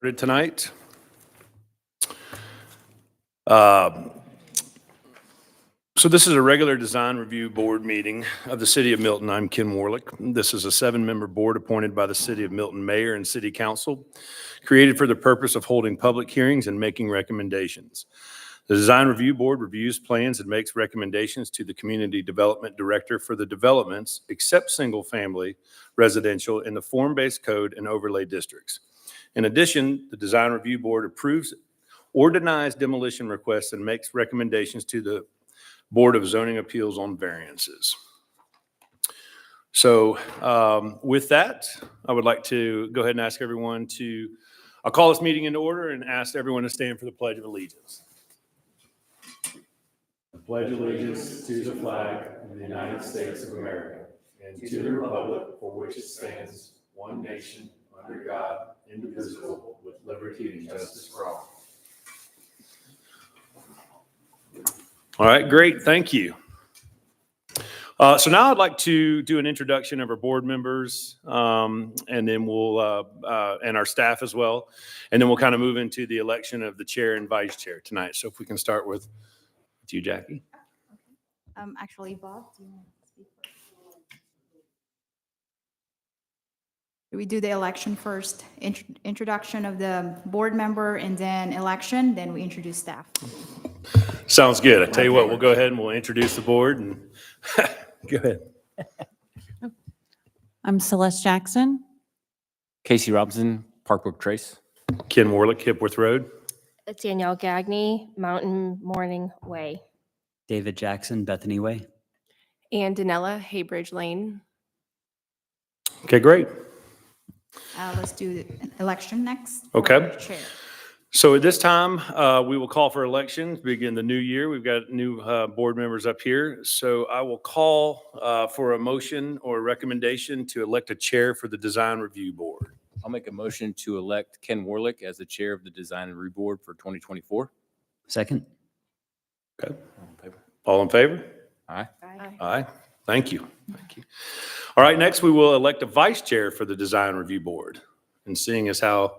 Tonight. So this is a regular design review board meeting of the City of Milton. I'm Ken Warlick. This is a 7-member board appointed by the City of Milton Mayor and City Council, created for the purpose of holding public hearings and making recommendations. The Design Review Board reviews plans and makes recommendations to the Community Development Director for the developments, except single-family residential, in the form-based code and overlay districts. In addition, the Design Review Board approves or denies demolition requests and makes recommendations to the Board of Zoning Appeals on variances. So with that, I would like to go ahead and ask everyone I'll call this meeting into order and ask everyone to stand for the Pledge of Allegiance. I pledge allegiance to the flag of the United States of America and to the republic for which it stands, one nation, under God, indivisible, with liberty and justice for all. All right, great, thank you. So now I'd like to do an introduction of our board members, and then we'll, and our staff as well, and then we'll kind of move into the election of the chair and vice chair tonight. So if we can start with you, Jackie. Actually, Bob, do you want to speak first? Do we do the election first? Introduction of the board member and then election, then we introduce staff. Sounds good. I tell you what, we'll go ahead and we'll introduce the board and go ahead. I'm Celeste Jackson. Casey Robinson, Parkbrook Trace. Ken Warlick, Hipworth Road. Danielle Gagne, Mountain Morning Way. David Jackson, Bethany Way. And Danella, Haybridge Lane. Okay, great. Let's do the election next. Okay. Chair. So at this time, we will call for elections, begin the new year. We've got new board members up here. So I will call for a motion or a recommendation to elect a chair for the Design Review Board. I'll make a motion to elect Ken Warlick as the chair of the Design and Review Board for 2024. Second. Okay. All in favor? Aye. Aye. Aye. Thank you. Thank you. All right, next we will elect a vice chair for the Design Review Board. And seeing as how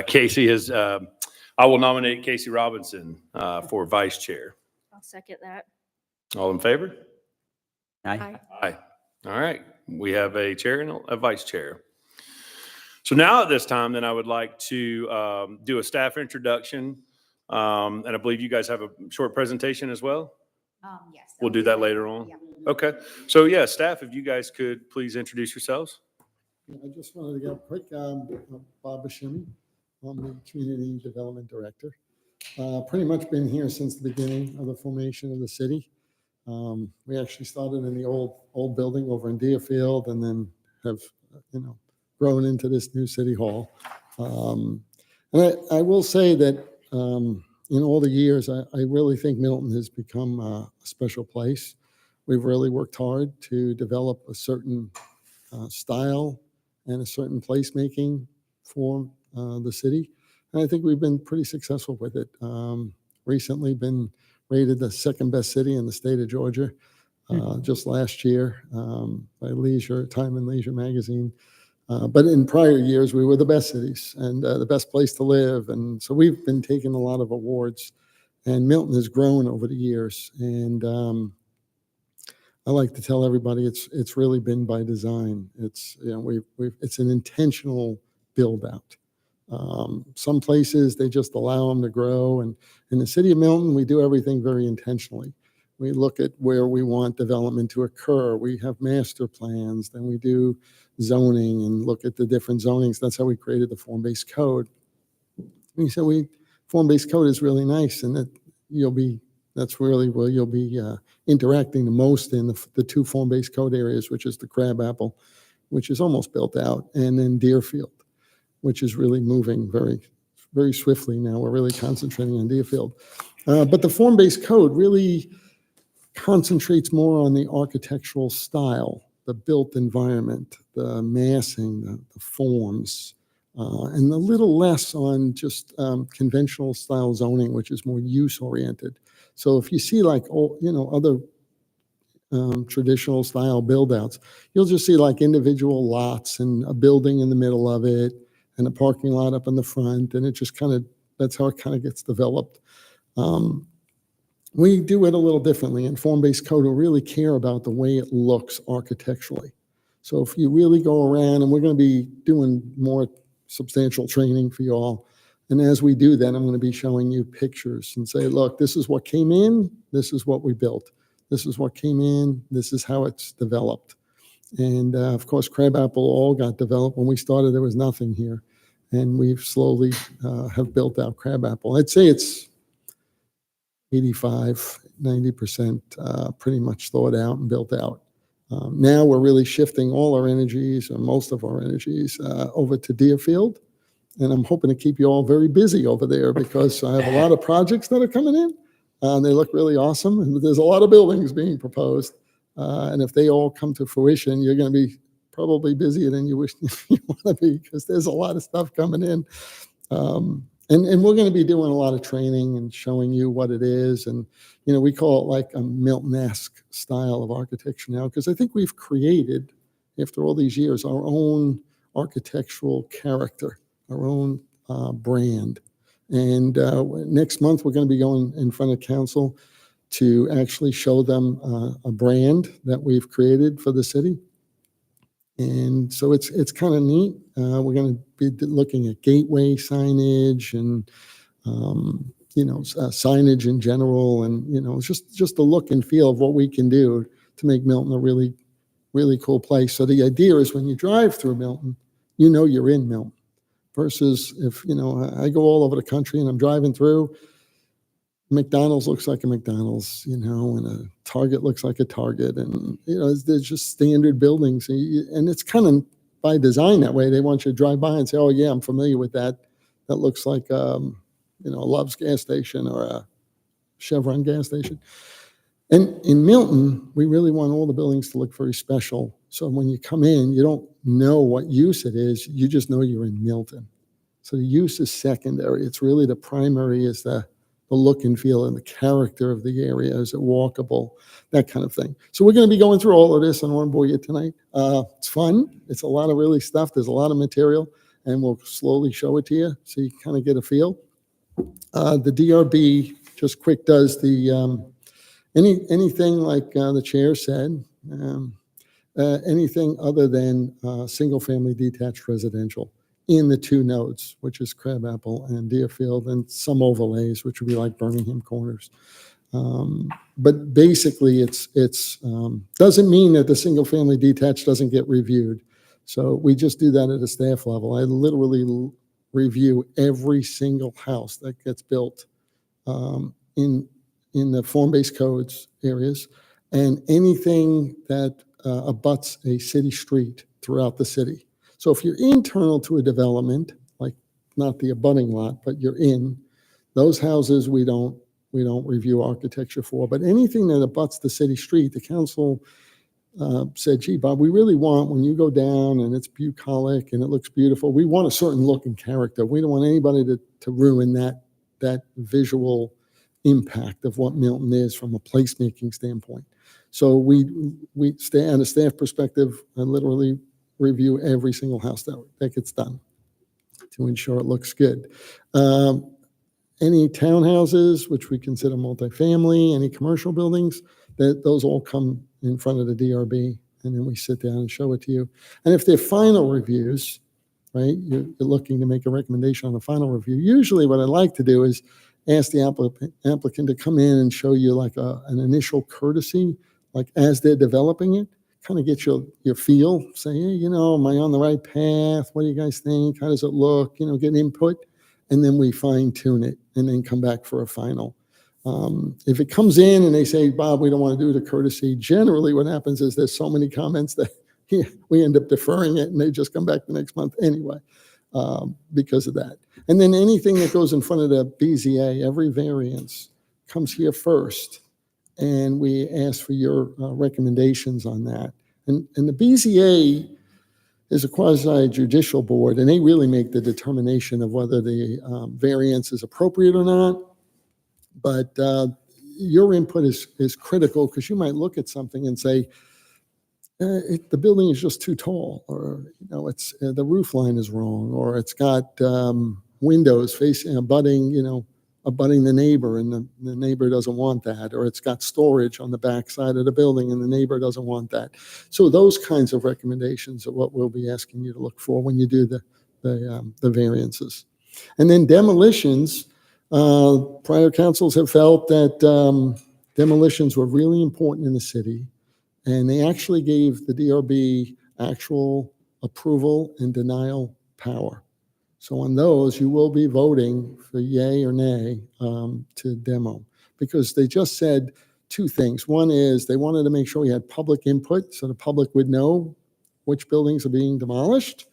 Casey is, I will nominate Casey Robinson for vice chair. I'll second that. All in favor? Aye. Aye. All right. We have a chair and a vice chair. So now at this time, then I would like to do a staff introduction. And I believe you guys have a short presentation as well. Yes. We'll do that later on. Yeah. Okay. So yeah, staff, if you guys could please introduce yourselves. I just wanted to go quick. Bob Buscemi, I'm the Community Development Director. Pretty much been here since the beginning of the formation of the city. We actually started in the old building over in Deerfield and then have, grown into this new city hall. And I will say that in all the years, I really think Milton has become a special place. We've really worked hard to develop a certain style and a certain placemaking for the city. And I think we've been pretty successful with it. Recently been rated the second best city in the state of Georgia just last year by Time and Leisure magazine. But in prior years, we were the best cities and the best place to live. And so we've been taking a lot of awards. And Milton has grown over the years. And I like to tell everybody it's really been by design. It's it's an intentional build out. Some places they just allow them to grow, and in the city of Milton we do everything very intentionally. We look at where we want development to occur. We have master plans, then we do zoning and look at the different zonings. That's how we created the form-based code. We said form-based code is really nice, and that's really where you'll be interacting the most in the two form-based code areas, which is the Crabapple, which is almost built out, and then Deerfield, which is really moving very, very swiftly now. We're really concentrating on Deerfield. But the form-based code really concentrates more on the architectural style, the built environment, the massing, the forms, and a little less on just conventional style zoning, which is more use-oriented. So if you see other traditional style build outs, you'll just see like individual lots and a building in the middle of it, and a parking lot up in the front, and it just kind of, that's how it kind of gets developed. We do it a little differently, and form-based code will really care about the way it looks architecturally. So if you really go around, and we're going to be doing more substantial training for you all, and as we do that, I'm going to be showing you pictures and say, look, this is what came in, this is what we built. This is what came in, this is how it's developed. And of course, Crabapple all got developed. When we started, there was nothing here. And we've slowly have built out Crabapple. I'd say it's 85, 90% pretty much thought out and built out. Now we're really shifting all our energies, or most of our energies, over to Deerfield. And I'm hoping to keep you all very busy over there because I have a lot of projects that are coming in. They look really awesome. And there's a lot of buildings being proposed. And if they all come to fruition, you're going to be probably busier than you wish you want to be, because there's a lot of stuff coming in. And we're going to be doing a lot of training and showing you what it is. And, you know, we call it like a Milton-esque style of architecture now, because I think we've created, after all these years, our own architectural character, our own brand. And next month, we're going to be going in front of council to actually show them a brand that we've created for the city. And so it's kind of neat. We're going to be looking at gateway signage and, you know, signage in general, and, you know, just the look and feel of what we can do to make Milton a really, really cool place. So the idea is when you drive through Milton, you know you're in Milton, versus if, you know, I go all over the country and I'm driving through, McDonald's looks like a McDonald's, you know, and a Target looks like a Target. And, you know, there's just standard buildings. And it's kind of by design that way. They want you to drive by and say, oh, yeah, I'm familiar with that. That looks like, you know, a Love's gas station or a Chevron gas station. And in Milton, we really want all the buildings to look very special. So when you come in, you don't know what use it is. You just know you're in Milton. So the use is secondary. It's really the primary is the look and feel and the character of the area. Is it walkable? That kind of thing. So we're going to be going through all of this. I don't want to bore you tonight. It's fun. It's a lot of really stuff. There's a lot of material, and we'll slowly show it to you so you kind of get a feel. The DRB, just quick, does the anything like the chair said, anything other than single-family detached residential in the two nodes, which is Crabapple and Deerfield, and some overlays, which would be like Birmingham Corners. But basically, it's doesn't mean that the single-family detached doesn't get reviewed. So we just do that at a staff level. I literally review every single house that gets built in the form-based codes areas, and anything that abuts a city street throughout the city. So if you're internal to a development, like not the abutting lot, but you're in, those houses we don't review architecture for. But anything that abuts the city street, the council said, gee, Bob, we really want, when you go down and it's bucolic and it looks beautiful, we want a certain look and character. We don't want anybody to ruin that visual impact of what Milton is from a placemaking standpoint. So we stay on a staff perspective and literally review every single house that gets done to ensure it looks good. Any townhouses, which we consider multifamily, any commercial buildings, those all come in front of the DRB, and then we sit down and show it to you. And if they're final reviews, right, you're looking to make a recommendation on the final review. Usually what I like to do is ask the applicant to come in and show you like an initial courtesy, like as they're developing it, kind of get your feel, say, hey, you know, am I on the right path? What do you guys think? How does it look? You know, get input, and then we fine tune it and then come back for a final. If it comes in and they say, Bob, we don't want to do the courtesy, generally what happens is there's so many comments that we end up deferring it, and they just come back the next month anyway because of that. And then anything that goes in front of the BZA, every variance comes here first, and we ask for your recommendations on that. And the BZA is a quasi-judicial board, and they really make the determination of whether the variance is appropriate or not. But your input is critical, because you might look at something and say, the building is just too tall, or it's the roof line is wrong, or it's got windows facing abutting the neighbor, and the neighbor doesn't want that, or it's got storage on the back side of the building and the neighbor doesn't want that. So those kinds of recommendations are what we'll be asking you to look for when you do the variances. And then demolitions, prior councils have felt that demolitions were really important in the city, and they actually gave the DRB actual approval and denial power. So on those, you will be voting for yay or nay to demo, because they just said two things. One is they wanted to make sure we had public input so the public would know which buildings are being demolished.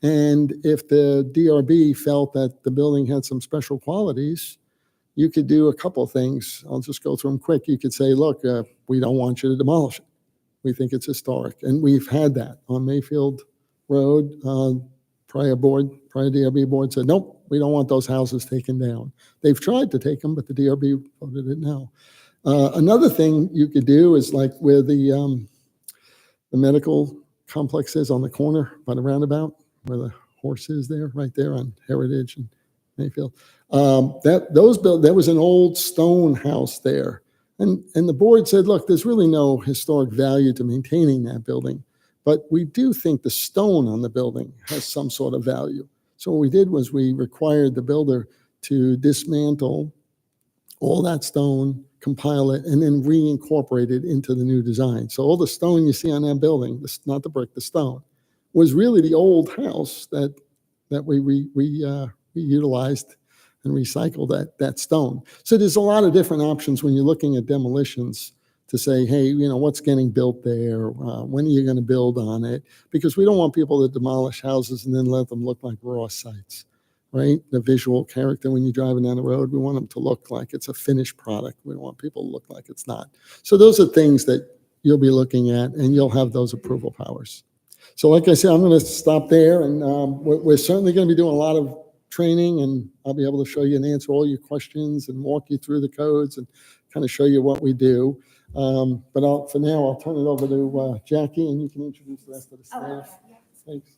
And if the DRB felt that the building had some special qualities, you could do a couple of things. I'll just go through them quick. You could say, look, we don't want you to demolish it. We think it's historic. And we've had that on Mayfield Road. Prior DRB board said, nope, we don't want those houses taken down. They've tried to take them, but the DRB voted it no. Another thing you could do is like where the medical complex is on the corner by the roundabout, where the horse is there, right there on Heritage and Mayfield. There was an old stone house there. And the board said, look, there's really no historic value to maintaining that building. But we do think the stone on the building has some sort of value. So what we did was we required the builder to dismantle all that stone, compile it, and then reincorporate it into the new design. So all the stone you see on that building, not the brick, the stone, was really the old house that we utilized and recycled that stone. So there's a lot of different options when you're looking at demolitions to say, hey, what's getting built there? When are you going to build on it? Because we don't want people to demolish houses and then let them look like raw sites, right? The visual character when you're driving down the road, we want them to look like it's a finished product. We don't want people to look like it's not. So those are things that you'll be looking at, and you'll have those approval powers. So like I said, I'm going to stop there, and we're certainly going to be doing a lot of training, and I'll be able to show you and answer all your questions and walk you through the codes and kind of show you what we do. But for now, I'll turn it over to Jackie, and you can introduce the rest of the staff. Thanks.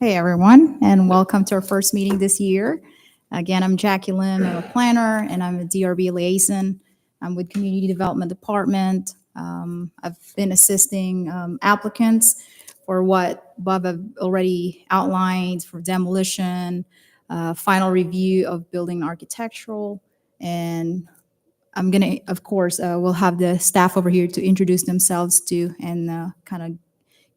Hey, everyone, and welcome to our first meeting this year. Again, I'm Jackie Lim. I'm a planner, and I'm a DRB liaison. I'm with Community Development Department. I've been assisting applicants for what Bob have already outlined for demolition, final review of building architectural, and I'm going to, of course, we'll have the staff over here to introduce themselves too, and kind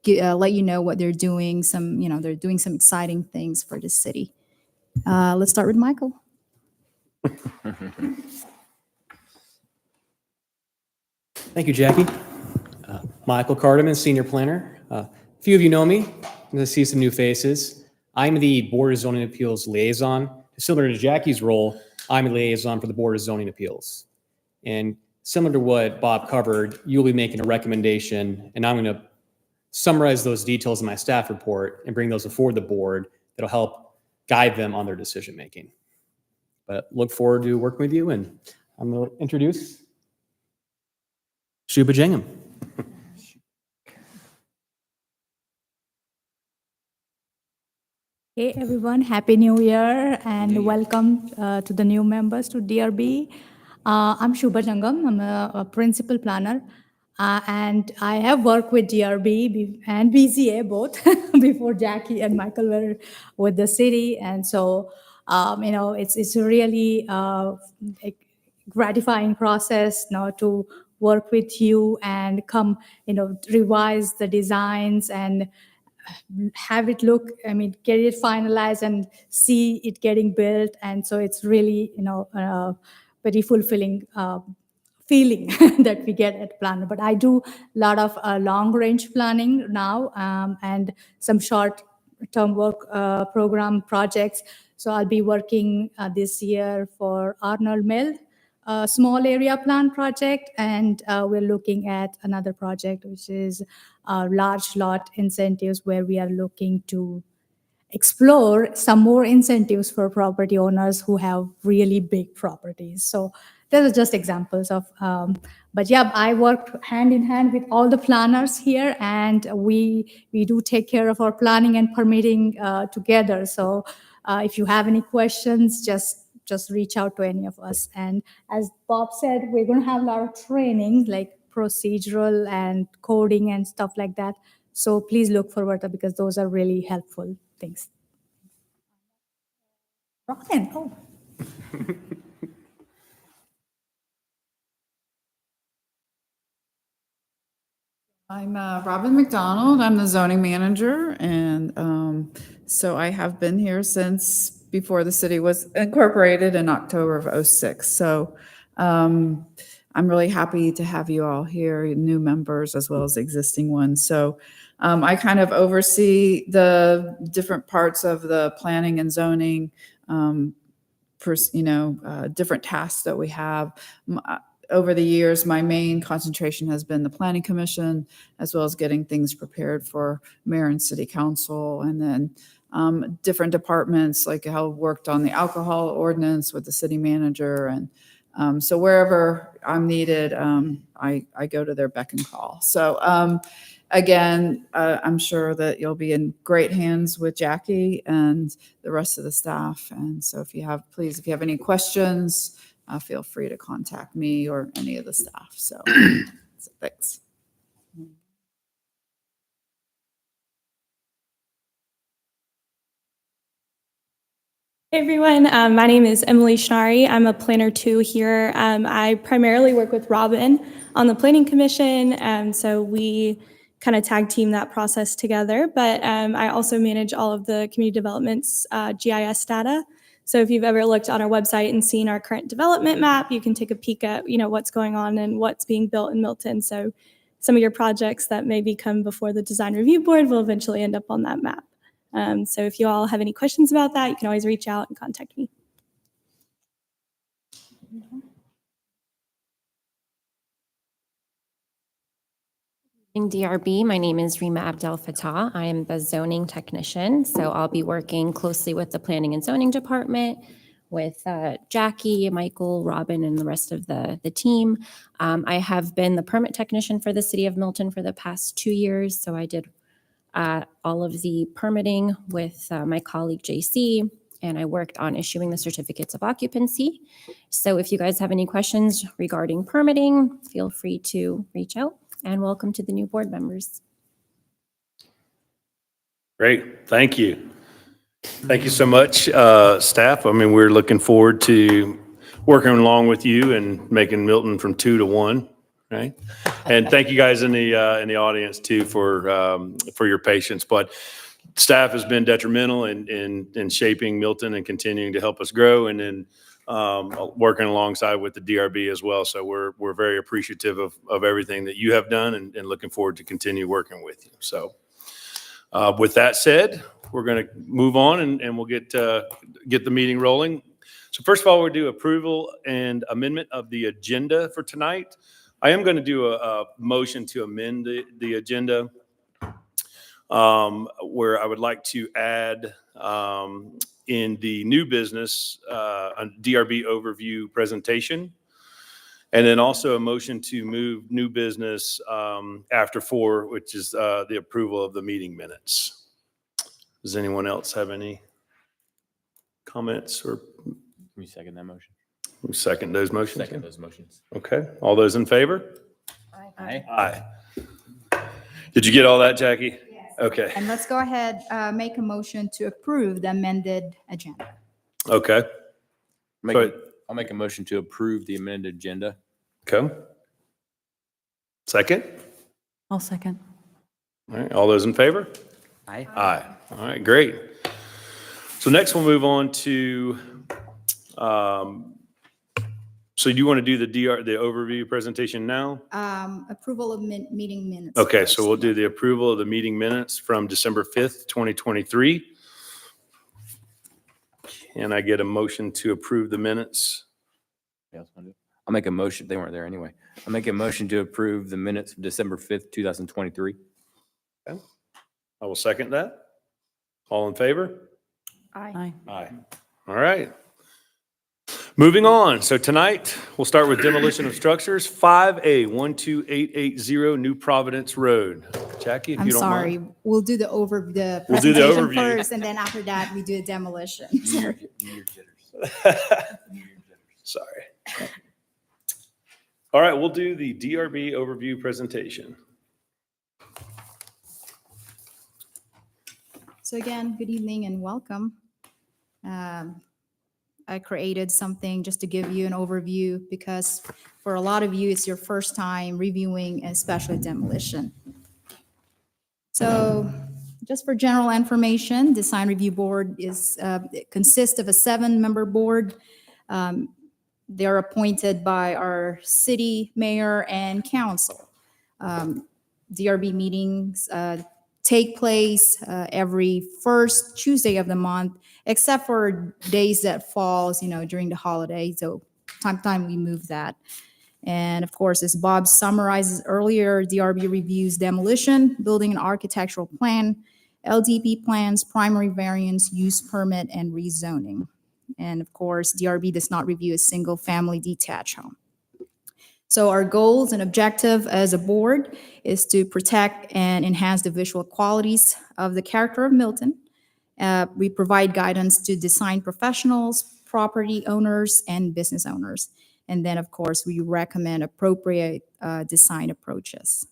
of let you know what they're doing. They're doing some exciting things for the city. Let's start with Michael. Thank you, Jackie. Michael Cardeman, Senior Planner. A few of you know me. I'm going to see some new faces. I'm the Board of Zoning Appeals Liaison. Similar to Jackie's role, I'm a liaison for the Board of Zoning Appeals. And similar to what Bob covered, you'll be making a recommendation, and I'm going to summarize those details in my staff report and bring those before the board that'll help guide them on their decision making. But look forward to working with you, and I'm going to introduce Shubha Jangam. Hey everyone, Happy New Year and welcome to the new members to DRB. I'm Shubha Jangam. I'm a principal planner, and I have worked with DRB and BZA both before Jackie and Michael were with the city. And so, it's a really gratifying process now to work with you and come, revise the designs and have it look, get it finalized and see it getting built. And so it's really, very fulfilling feeling that we get at Planner. But I do a lot of long-range planning now and some short-term work program projects. So I'll be working this year for Arnold Mill, a small area plan project, and we're looking at another project, which is large lot incentives, where we are looking to explore some more incentives for property owners who have really big properties. So those are just examples of, but yeah, I work hand in hand with all the planners here, and we do take care of our planning and permitting together. So if you have any questions, just reach out to any of us. And as Bob said, we're going to have a lot of training, like procedural and coding and stuff like that. So please look forward to, because those are really helpful things. Robin, oh. I'm Robin McDonald. I'm the zoning manager, and so I have been here since before the city was incorporated in October of '06. So I'm really happy to have you all here, new members as well as existing ones. So I kind of oversee the different parts of the planning and zoning, different tasks that we have. Over the years, my main concentration has been the planning commission, as well as getting things prepared for mayor and city council, and then different departments, like I worked on the alcohol ordinance with the city manager. And so wherever I'm needed, I go to their beck and call. So again, I'm sure that you'll be in great hands with Jackie and the rest of the staff. And so if you have any questions, feel free to contact me or any of the staff. So thanks. Hey everyone, my name is Emily Schnari. I'm a planner 2 here. I primarily work with Robin on the planning commission, so we kind of tag team that process together. But I also manage all of the community development's GIS data. So if you've ever looked on our website and seen our current development map, you can take a peek at what's going on and what's being built in Milton. So some of your projects that maybe come before the design review board will eventually end up on that map. So if you all have any questions about that, you can always reach out and contact me. In DRB, my name is Rima Abdel Fattah. I am the zoning technician, so I'll be working closely with the planning and zoning department, with Jackie, Michael, Robin, and the rest of the team. I have been the permit technician for the city of Milton for the past 2 years, so I did all of the permitting with my colleague JC, and I worked on issuing the certificates of occupancy. So if you guys have any questions regarding permitting, feel free to reach out, and welcome to the new board members. Great, thank you. Thank you so much, staff. I mean, we're looking forward to working along with you and making Milton from 2 to 1. Right. And thank you guys in the audience too for your patience. But staff has been detrimental in shaping Milton and continuing to help us grow, and then working alongside with the DRB as well. So we're very appreciative of everything that you have done, and looking forward to continue working with you. So with that said, we're going to move on and we'll get the meeting rolling. So first of all, we'll do approval and amendment of the agenda for tonight. I am going to do a motion to amend the agenda, where I would like to add in the new business a DRB overview presentation, and then also a motion to move new business after 4, which is the approval of the meeting minutes. Does anyone else have any comments or? Can we second that motion? We second those motions? Second those motions. Okay. All those in favor? Aye. Aye. Did you get all that, Jackie? Yes. Okay. And let's go ahead, make a motion to approve the amended agenda. Okay. I'll make a motion to approve the amended agenda. Okay. Second? I'll second. All right. All those in favor? Aye. Aye. All right, great. So next we'll move on to, so you want to do the overview presentation now? Approval of meeting minutes. Okay, first. so we'll do the approval of the meeting minutes from December 5th, 2023. Can I get a motion to approve the minutes? I'll make a motion. They weren't there anyway. I'll make a motion to approve the minutes of December 5th, 2023. Okay. I will second that. All in favor? Aye. Aye. All right. Moving on, so tonight, we'll start with demolition of structures, 5A 12880 New Providence Road. Jackie, if I'm you don't sorry, mind. we'll do the We'll do the presentation overview. first, and then after that, we do a demolition. Sorry. Sorry. All right, we'll do the DRB overview presentation. So again, good evening and welcome. I created something just to give you an overview because for a lot of you, it's your first time reviewing especially demolition. So just for general information, Design Review Board it consists of a 7-member board. They're appointed by our city mayor and council. DRB meetings take place every first Tuesday of the month, except for days that falls, during the holiday. So time to time we move that. And of course, as Bob summarizes earlier, DRB reviews demolition, building and architectural plan, LDP plans, primary variance, use permit, and rezoning. And of course, DRB does not review a single family detached home. So our goals and objective as a board is to protect and enhance the visual qualities of the character of Milton. We provide guidance to design professionals, property owners, and business owners. And then, of course, we recommend appropriate design approaches.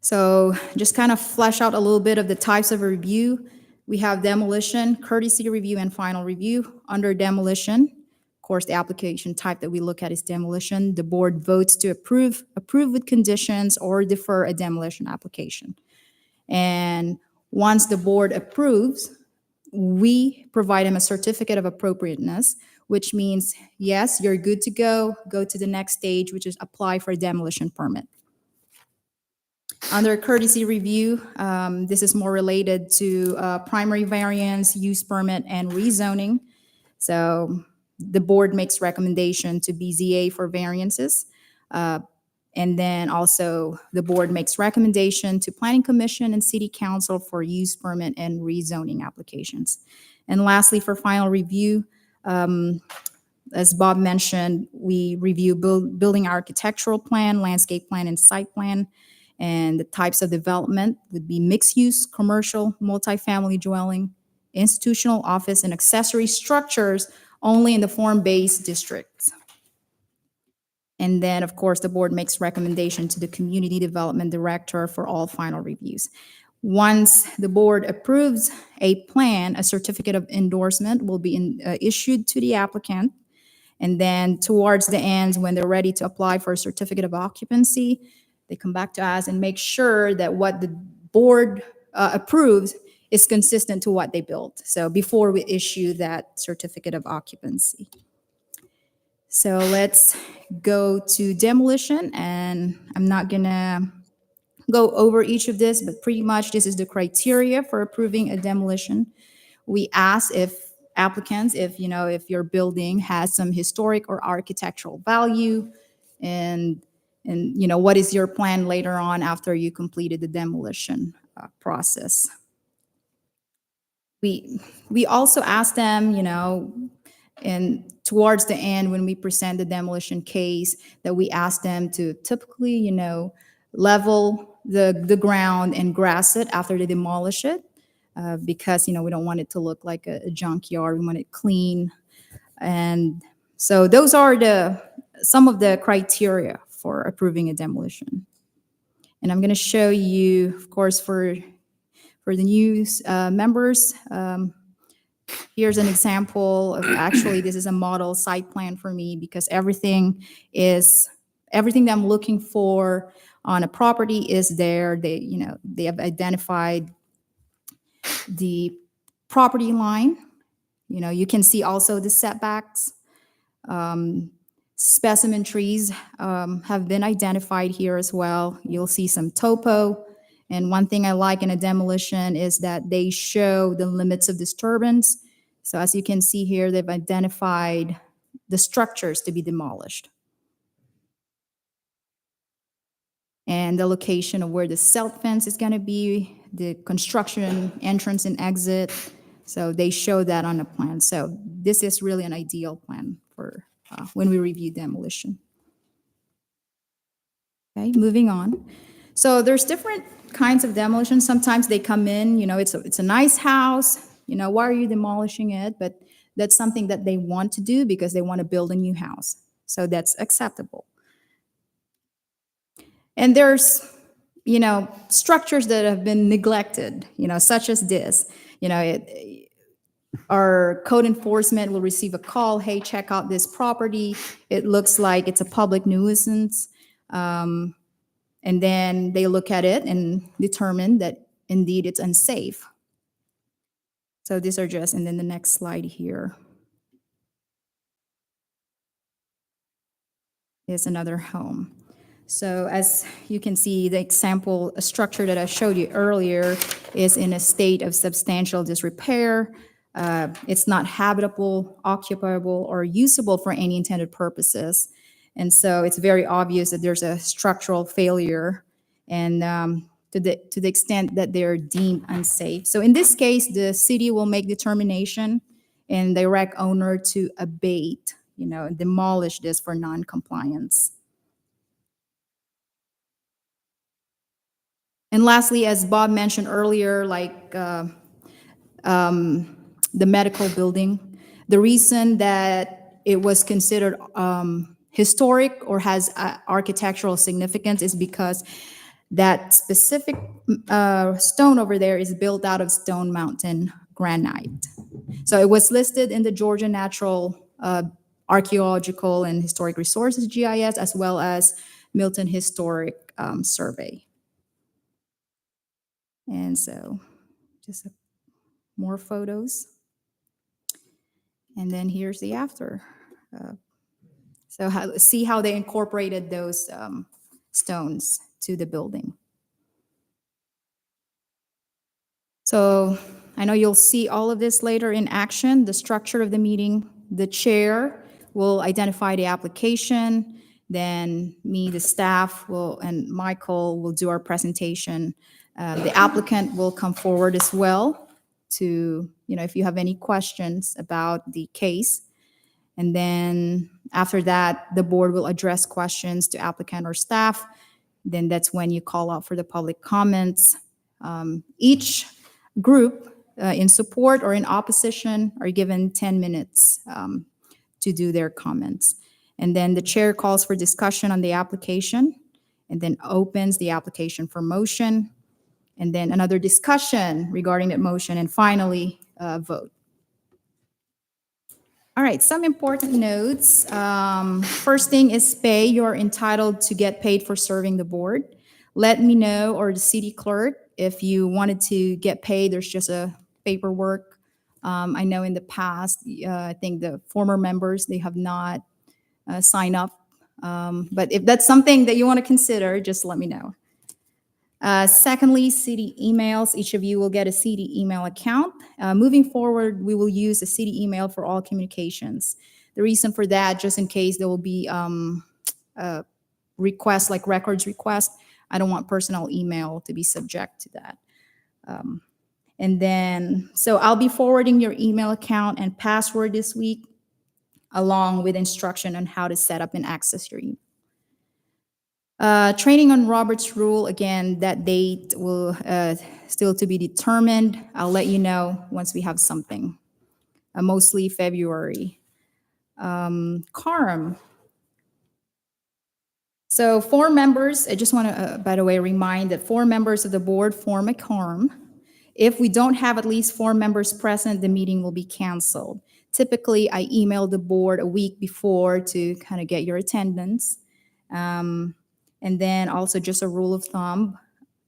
So just kind of flesh out a little bit of the types of review. We have demolition, courtesy review, and final review. Under demolition, of course, the application type that we look at is demolition. The board votes to approve with conditions, or defer a demolition application. And once the board approves, we provide them a certificate of appropriateness, which means, yes, you're good to go to the next stage, which is apply for a demolition permit. Under courtesy review, this is more related to primary variance, use permit, and rezoning. So the board makes recommendation to BZA for variances. And then also the board makes recommendation to Planning Commission and City Council for use permit and rezoning applications. And lastly, for final review, as Bob mentioned, we review building architectural plan, landscape plan, and site plan. And the types of development would be mixed use, commercial, multifamily dwelling, institutional, office, and accessory structures only in the form-based districts. And then, of course, the board makes recommendation to the community development director for all final reviews. Once the board approves a plan, a certificate of endorsement will be issued to the applicant. And then towards the end, when they're ready to apply for a certificate of occupancy, they come back to us and make sure that what the board approves is consistent to what they built. So before we issue that certificate of occupancy. So let's go to demolition, and I'm not gonna go over each of this, but pretty much this is the criteria for approving a demolition. We ask if applicants, if your building has some historic or architectural value, and what is your plan later on after you completed the demolition process. We also ask them, and towards the end, when we present the demolition case, that we ask them to typically, level the ground and grass it after they demolish it, because, we don't want it to look like a junkyard. We want it clean. And so those are some of the criteria for approving a demolition. And I'm going to show you, of course, for the new members, here's an example of, actually, this is a model site plan for me, because everything that I'm looking for on a property is there. They have identified the property line. You can see also the setbacks. Specimen trees have been identified here as well. You'll see some topo. And one thing I like in a demolition is that they show the limits of disturbance. So as you can see here, they've identified the structures to be demolished. And the location of where the silt fence is going to be, the construction entrance and exit, So they show that on the plan. So this is really an ideal plan for when we review demolition. Okay, moving on. So there's different kinds of demolition. Sometimes they come in, it's a nice house, why are you demolishing it? But that's something that they want to do because they want to build a new house. So that's acceptable. And there's, structures that have been neglected, such as this. Our code enforcement will receive a call, hey, check out this property. It looks like it's a public nuisance. And then they look at it and determine that indeed it's unsafe. So these are just, and then the next slide here is another home. So as you can see, the example, a structure that I showed you earlier is in a state of substantial disrepair. It's not habitable, occupiable, or usable for any intended purposes. And so it's very obvious that there's a structural failure, and to the extent that they're deemed unsafe. So in this case, the city will make determination and direct owner to abate, demolish this for non-compliance. And lastly, as Bob mentioned earlier, like the medical building, the reason that it was considered historic or has architectural significance is because that specific stone over there is built out of Stone Mountain granite. So it was listed in the Georgia Natural Archaeological and Historic Resources GIS, as well as Milton Historic Survey. And so just more photos. And then here's the after. See how they incorporated those stones to the building. So I know you'll see all of this later in action. The structure of the meeting, the chair will identify the application, then me, the staff, and Michael will do our presentation. The applicant will come forward as well to, if you have any questions about the case. And then after that, the board will address questions to applicant or staff. Then that's when you call out for the public comments. Each group in support or in opposition are given 10 minutes to do their comments. And then the chair calls for discussion on the application and then opens the application for motion. And then another discussion regarding that motion, and finally, vote. All right, some important notes. First thing is pay. You're entitled to get paid for serving the board. Let me know, or the city clerk, if you wanted to get paid. There's just a paperwork. I know in the past, I think the former members, they have not signed up. But if that's something that you want to consider, just let me know. Secondly, city emails. Each of you will get a city email account. Moving forward, we will use a city email for all communications. The reason for that, just in case there will be requests like records requests, I don't want personal email to be subject to that. And then, so I'll be forwarding your email account and password this week, along with instruction on how to set up and access your email. Training on Robert's Rule, again, that date will still to be determined. I'll let you know once we have something, mostly February. Quorum. So 4 members, I just want to, by the way, remind that 4 members of the board form a quorum. If we don't have at least 4 members present, the meeting will be canceled. Typically, I email the board a week before to kind of get your attendance. And then also just a rule of thumb,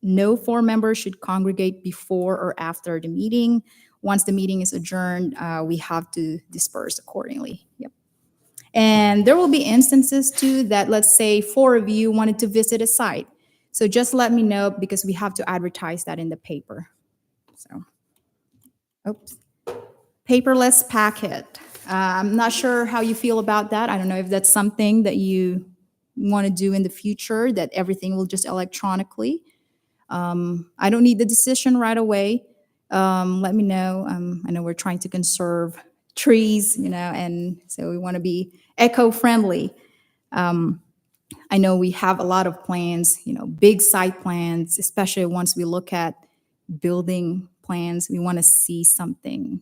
no 4 members should congregate before or after the meeting. Once the meeting is adjourned, we have to disperse accordingly. Yep. And there will be instances too that, let's say 4 of you wanted to visit a site. So just let me know, because we have to advertise that in the paper. So, oops. Paperless packet. I'm not sure how you feel about that. I don't know if that's something that you want to do in the future, that everything will just electronically. I don't need the decision right away. let me know. I know we're trying to conserve trees, and so we want to be eco-friendly. I know we have a lot of plans, big site plans, especially once we look at building plans, we want to see something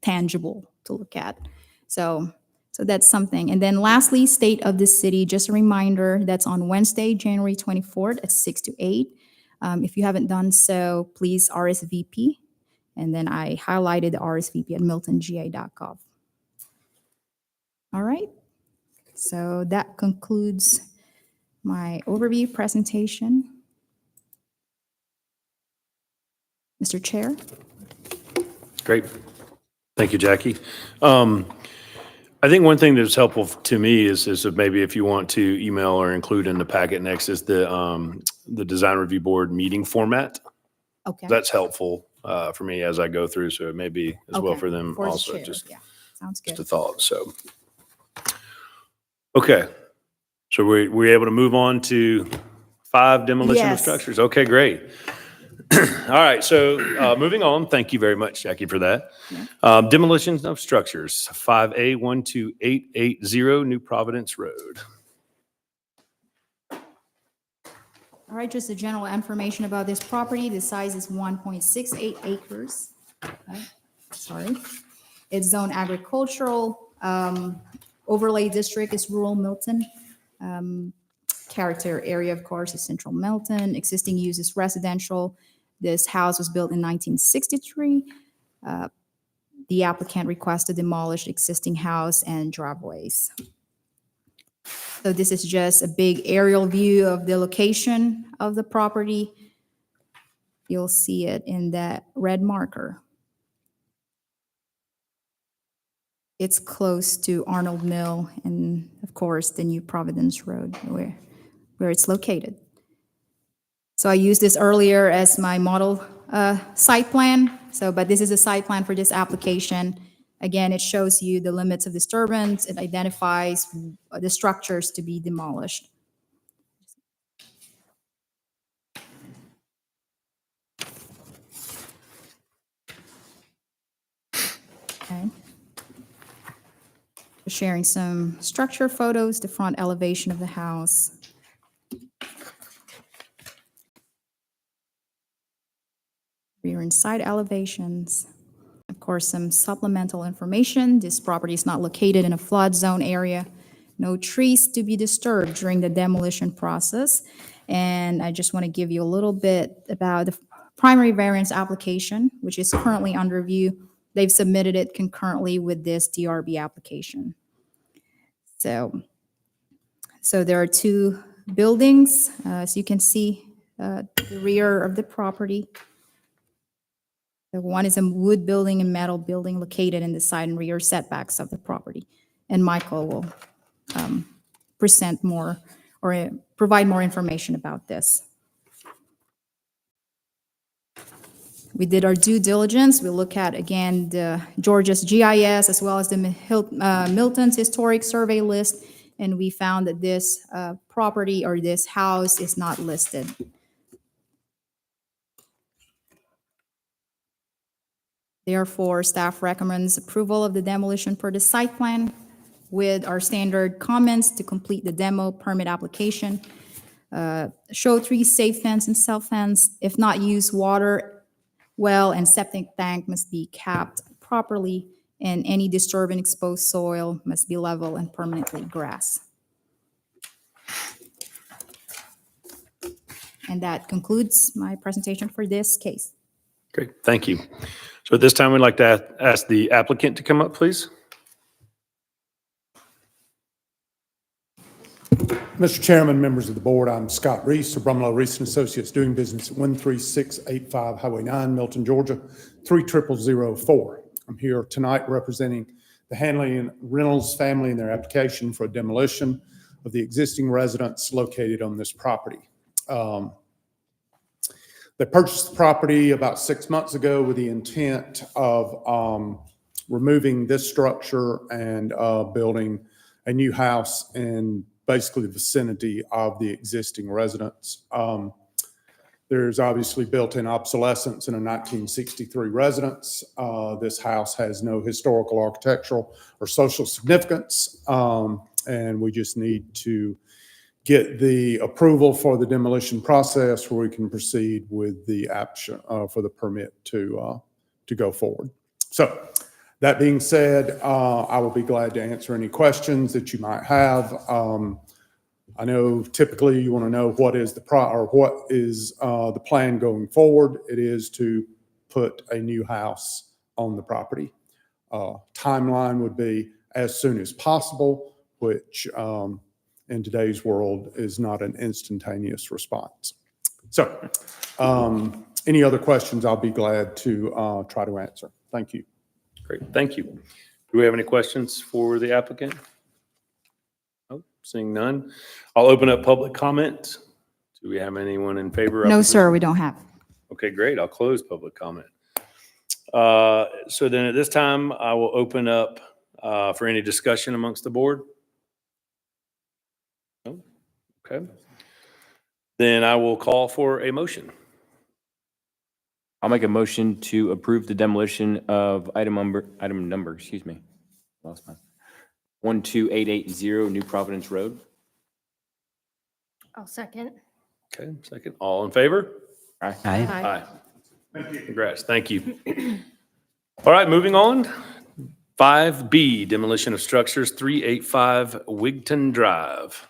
tangible to look at. So that's something. And then lastly, State of the City, just a reminder, that's on Wednesday, January 24th at 6 to 8. If you haven't done so, please RSVP. And then I highlighted the RSVP at miltonga.gov. All right. So that concludes my overview presentation. Mr. Chair. Great. Thank you, Jackie. I think one thing that's helpful to me is maybe if you want to email or include in the packet next is the Design Review Board meeting format. Okay. That's helpful for me as I go through, so it may be as well Okay. for them For the also. chair, Just yeah. Sounds good. a thought. So, okay. So we're able to move on to 5 demolition of Yes. structures. Okay, great. All right, so moving on. Thank you very much, Jackie, for that. Yeah. Demolition of structures, 5A 12880 New Providence Road. All right, just the general information about this property. The size is 1.68 acres. Okay, sorry. It's zoned agricultural. Overlay district is rural Milton. Character area, of course, is central Milton. Existing use is residential. This house was built in 1963. The applicant requested demolish existing house and driveways. So this is just a big aerial view of the location of the property. You'll see it in that red marker. It's close to Arnold Mill and, of course, the New Providence Road where it's located. So I used this earlier as my model site plan. But this is a site plan for this application. Again, it shows you the limits of disturbance. It identifies the structures to be demolished. Okay. Sharing some structure photos, the front elevation of the house. Rear and side elevations. Of course, some supplemental information. This property is not located in a flood zone area. No trees to be disturbed during the demolition process. And I just want to give you a little bit about the primary variance application, which is currently under review. They've submitted it concurrently with this DRB application. So there are 2 buildings. As you can see, the rear of the property. One is a wood building and metal building located in the side and rear setbacks of the property. And Michael will present more or provide more information about this. We did our due diligence. We look at, again, the Georgia's GIS as well as the Milton's historic survey list. And we found that this property or this house is not listed. Therefore, staff recommends approval of the demolition per the site plan with our standard comments to complete the demo permit application. Show 3 safe fence and self-fence. If not used, water, well, and septic tank must be capped properly, and any disturbed and exposed soil must be level and permanently grass. And that concludes my presentation for this case. Great, thank you. So at this time, we'd like to ask the applicant to come up, please. Mr. Chairman, members of the board, I'm Scott Reese of Brumlow Reese & Associates, doing business at 13685 Highway 9, Milton, Georgia, 30004. I'm here tonight representing the Hanley and Reynolds family in their application for a demolition of the existing residence located on this property. They purchased the property about 6 months ago with the intent of removing this structure and building a new house in basically the vicinity of the existing residence. There's obviously built-in obsolescence in a 1963 residence. This house has no historical, architectural, or social significance, and we just need to get the approval for the demolition process where we can proceed with the action for the permit to go forward. So that being said, I will be glad to answer any questions that you might have. I know typically you want to know what is the plan going forward. It is to put a new house on the property. Timeline would be as soon as possible, which in today's world is not an instantaneous response. So any other questions, I'll be glad to try to answer. Thank you. Great, thank you. Do we have any questions for the applicant? Oh, seeing none. I'll open up public comment. Do we have anyone in favor of? No, sir, we don't have. Okay, great. I'll close public comment. So then at this time, I will open up for any discussion amongst the board. No? Okay. Then I will call for a motion. I'll make a motion to approve the demolition of item number, excuse me, lost my, 12880 New Providence Road. I'll second. Okay, second. All in favor? Aye. Aye. Aye. Congrats. Thank you. All right, moving on. 5B, demolition of structures, 385 Wigton Drive.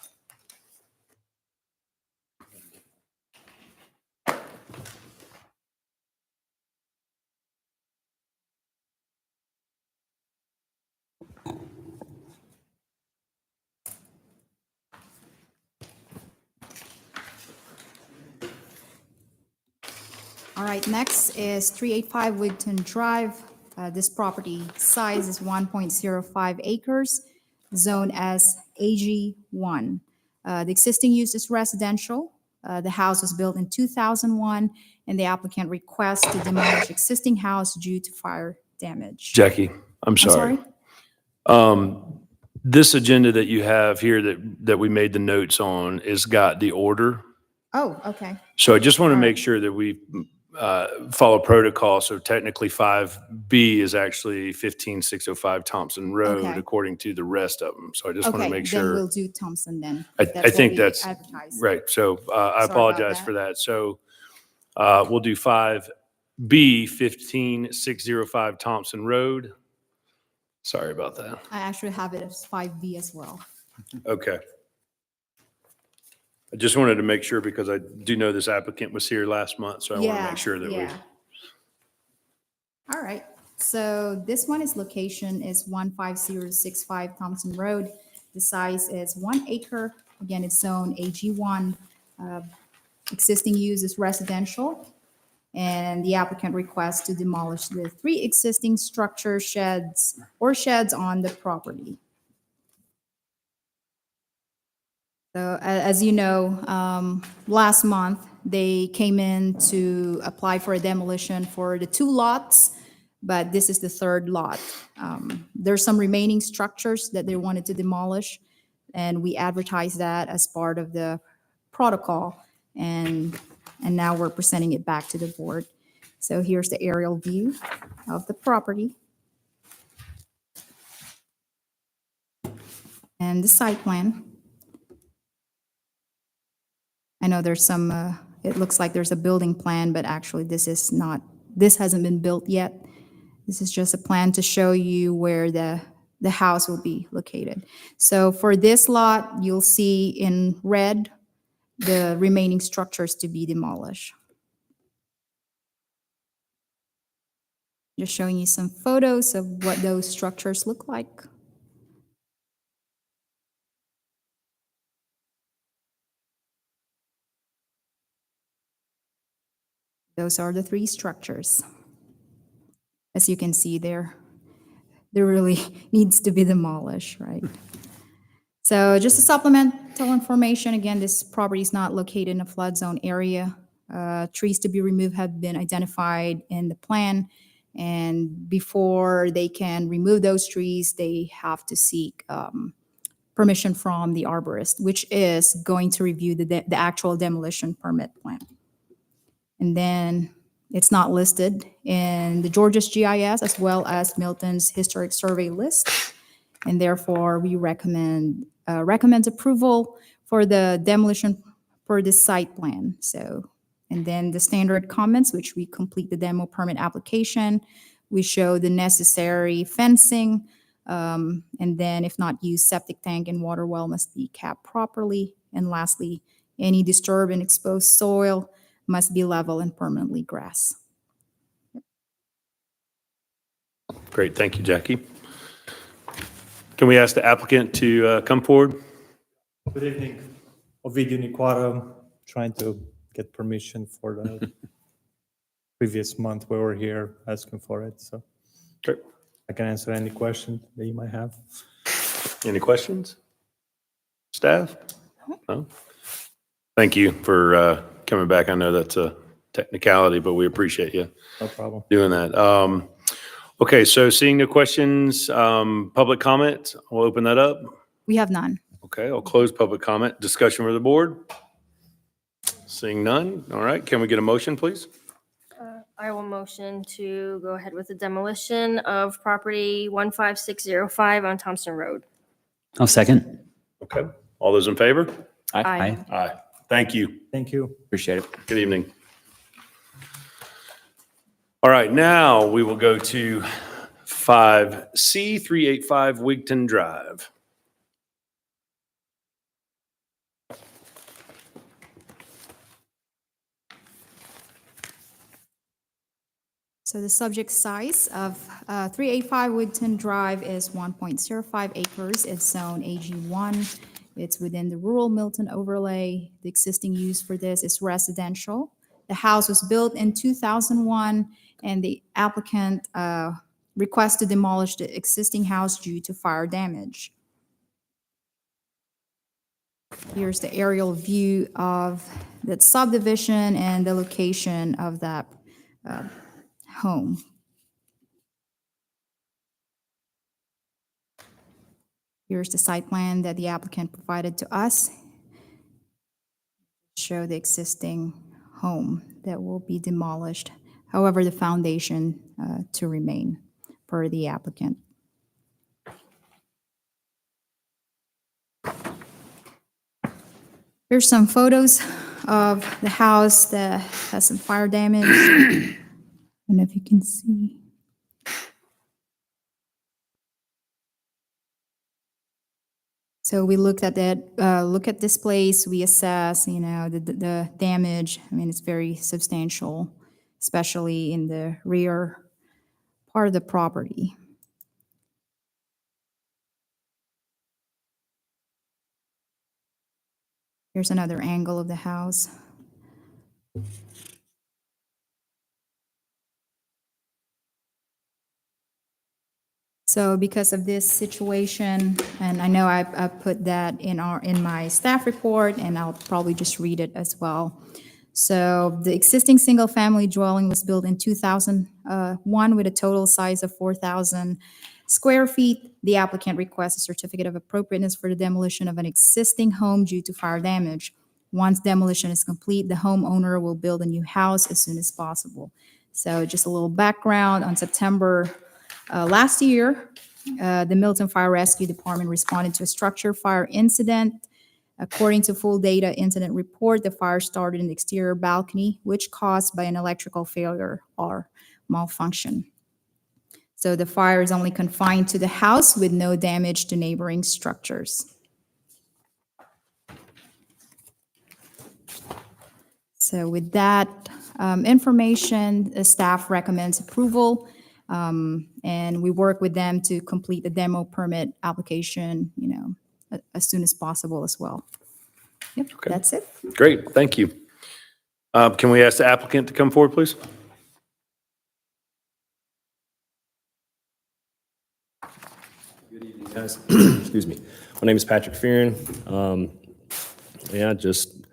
All right, next is 385 Wigton Drive. This property size is 1.05 acres, zoned as AG1. The existing use is residential. The house was built in 2001, and the applicant requests to demolish existing house due to fire damage. Jackie, I'm sorry. This agenda that you have here that we made the notes on is got the order. Oh, okay. So I just want to All make right. sure that we follow protocol. So technically 5B is actually 15605 Thompson Road, Okay. according to the rest of them. So I just want to Okay, make then sure. we'll do Thompson then. I That's think what we that's advertised. right. So I about apologize that. for that. So we'll do 5B, 15605 Thompson Road. Sorry about that. I actually have it as 5B as well. Okay. I just wanted to make sure because I do know this applicant was here last month, so I want to make sure that we. All right, so this one is location is 15065 Thompson Road. The size is 1 acre. Again, it's zone AG1. Existing use is residential. And the applicant requests to demolish the 3 existing structure sheds on the property. So as you know, last month, they came in to apply for a demolition for the 2 lots, but this is the 3rd lot. There's some remaining structures that they wanted to demolish, and we advertised that as part of the protocol, and now we're presenting it back to the board. So here's the aerial view of the property. And the site plan. I know there's some, it looks like there's a building plan, but actually this hasn't been built yet. This is just a plan to show you where the house will be located. So for this lot, you'll see in red the remaining structures to be demolished. Just showing you some photos of what those structures look like. Those are the 3 structures. As you can see there really needs to be demolished, right? So just a supplemental information, again, this property is not located in a flood zone area. Trees to be removed have been identified in the plan, and before they can remove those trees, they have to seek permission from the arborist, which is going to review the actual demolition permit plan. And then it's not listed in the Georgia's GIS as well as Milton's historic survey list. And therefore, we recommends approval for the demolition for this site plan. So, and then the standard comments, which we complete the demo permit application. We show the necessary fencing, and then if not used, septic tank and water well must be capped properly. And lastly, any disturbed and exposed soil must be level and permanently grass. Great, thank you, Jackie. Can we ask the applicant to come forward? Good evening. Ovidio Niquaro, trying to get permission for the previous month we were here asking for it. So Great. I can answer any question that you might have. Any questions? Staff? No? Thank you for coming back. I know that's a technicality, but we appreciate you No problem. doing that. Okay, so seeing no questions, public comment, we'll open that up. We have none. Okay, I'll close public comment. Discussion with the board? Seeing none. All right, can we get a motion, please? I will motion to go ahead with the demolition of property 15605 on Thompson Road. I'll second. Okay, all those in favor? Aye. Aye. Thank you. Thank you. Appreciate it. Good evening. All right, now we will go to 5C385 Wigton Drive. So the subject size of 385 Wigton Drive is 1.05 acres. It's zone AG1. It's within the rural Milton overlay. The existing use for this is residential. The house was built in 2001, and the applicant requests to demolish the existing house due to fire damage. Here's the aerial view of that subdivision and the location of that home. Here's the site plan that the applicant provided to us. Show the existing home that will be demolished. However, the foundation to remain per the applicant. Here's some photos of the house that has some fire damage. I don't know if you can see. So we looked at that, look at this place, we assess, the damage. I mean, it's very substantial, especially in the rear part of the property. Here's another angle of the house. So because of this situation, and I know I put that in my staff report, and I'll probably just read it as well. So the existing single-family dwelling was built in 2001 with a total size of 4,000 square feet. The applicant requests a certificate of appropriateness for the demolition of an existing home due to fire damage. Once demolition is complete, the homeowner will build a new house as soon as possible. So just a little background. On September last year, the Milton Fire Rescue Department responded to a structure fire incident. According to full data incident report, the fire started in the exterior balcony, which caused by an electrical failure or malfunction. So the fire is only confined to the house with no damage to neighboring structures. So with that information, the staff recommends approval. And we work with them to complete the demo permit application, as soon as possible as well. Yep, Okay. That's it. Great, thank you. Can we ask the applicant to come forward, please? Good evening, guys. Excuse me. My name is Patrick Fearon. Just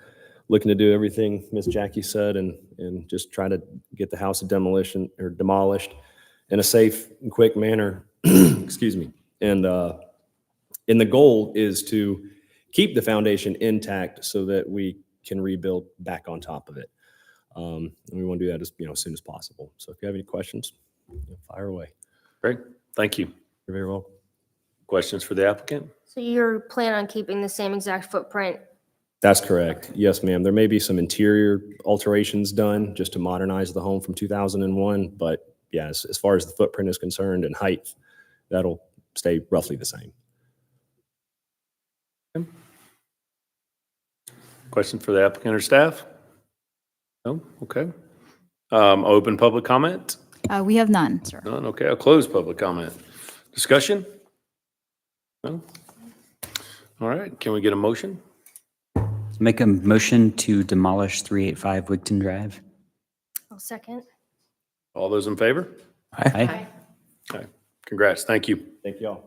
looking to do everything Miss Jackie said and just try to get the house demolished in a safe and quick manner. Excuse me. And the goal is to keep the foundation intact so that we can rebuild back on top of it. And we want to do that as, as soon as possible. So if you have any questions, fire away. Great. Thank you. You're very welcome. Questions for the applicant? So you're planning on keeping the same exact footprint? That's correct. Yes, ma'am. There may be some interior alterations done just to modernize the home from 2001. But yeah, as far as the footprint is concerned and height, that'll stay roughly the same. Question for the applicant or staff? No? Okay. Open public comment? We have none, sir. None? Okay, I'll close public comment. Discussion? No? All right, can we get a motion? Make a motion to demolish 385 Wigton Drive. I'll second. All those in favor? Aye. Okay, congrats, thank you. Thank you all.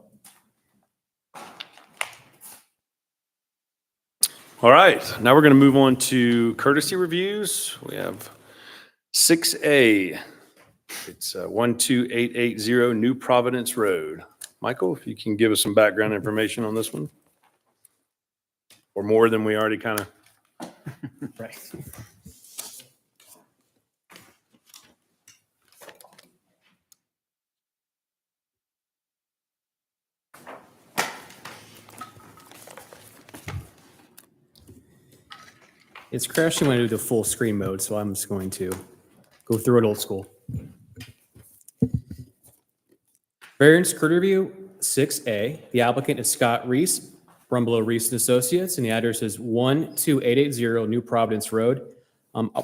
All right, now we're going to move on to courtesy reviews. We have 6A. It's 12880 New Providence Road. Michael, if you can give us some background information on this one? Or more than we already kind of. Right. It's crashing when I do the full screen mode, so I'm just going to go through it old school. Variance code review 6A. The applicant is Scott Reese, Brumbelow Reese and Associates, and the address is 12880 New Providence Road.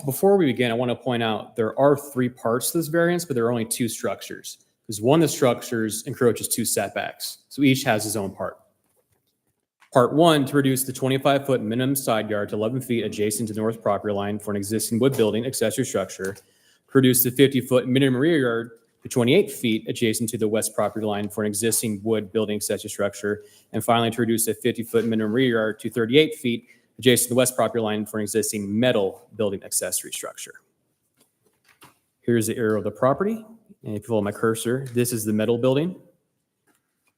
Before we begin, I want to point out there are 3 parts to this variance, but there are only 2 structures. Because one of the structures encroaches 2 setbacks, so each has its own part. Part 1, to reduce the 25-foot minimum side yard to 11 feet adjacent to the north property line for an existing wood building accessory structure. To reduce the 50-foot minimum rear yard to 28 feet adjacent to the west property line for an existing wood building accessory structure. And finally, to reduce the 50-foot minimum rear yard to 38 feet adjacent to the west property line for an existing metal building accessory structure. Here's the area of the property. And if you follow my cursor, this is the metal building.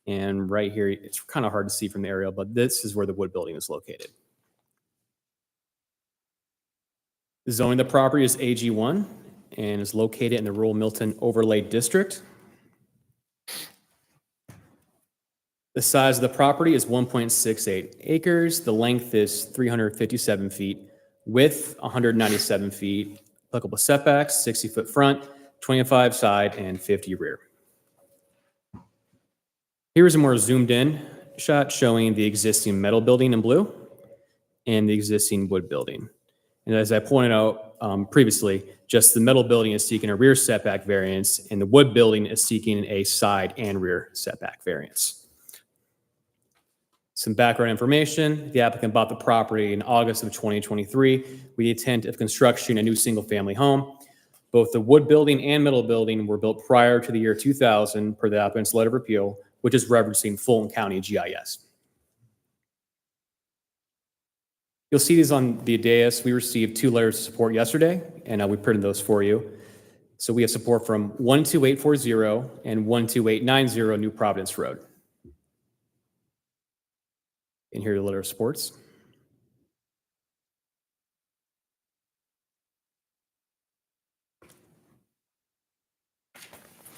And right here, it's kind of hard to see from the aerial, but this is where the wood building is located. The zoning of the property is AG1 and is located in the rural Milton overlay district. The size of the property is 1.68 acres. The length is 357 feet, width 197 feet, applicable setbacks, 60-foot front, 25 side, and 50 rear. Here's a more zoomed in shot showing the existing metal building in blue and the existing wood building. And as I pointed out previously, just the metal building is seeking a rear setback variance and the wood building is seeking a side and rear setback variance. Some background information. The applicant bought the property in August of 2023 with the intent of constructing a new single-family home. Both the wood building and metal building were built prior to the year 2000 per the applicant's letter of appeal, which is referencing Fulton County GIS. You'll see these on the dais. We received 2 letters of support yesterday, and we printed those for you. So we have support from 12840 and 12890 New Providence Road. And here are the letter of supports.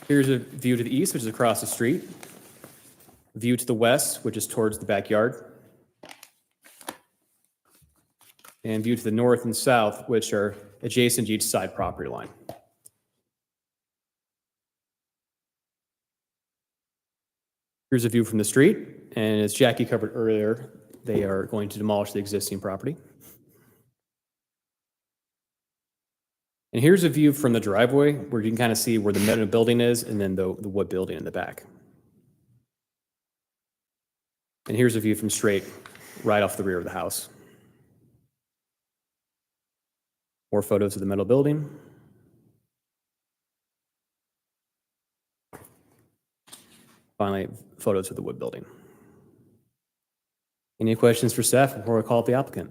Here's a view to the east, which is across the street. View to the west, which is towards the backyard. And view to the north and south, which are adjacent to each side property line. Here's a view from the street, and as Jackie covered earlier, they are going to demolish the existing property. And here's a view from the driveway where you can kind of see where the metal building is and then the wood building in the back. And here's a view from straight right off the rear of the house. More photos of the metal building. Finally, photos of the wood building. Any questions for staff before I call up the applicant?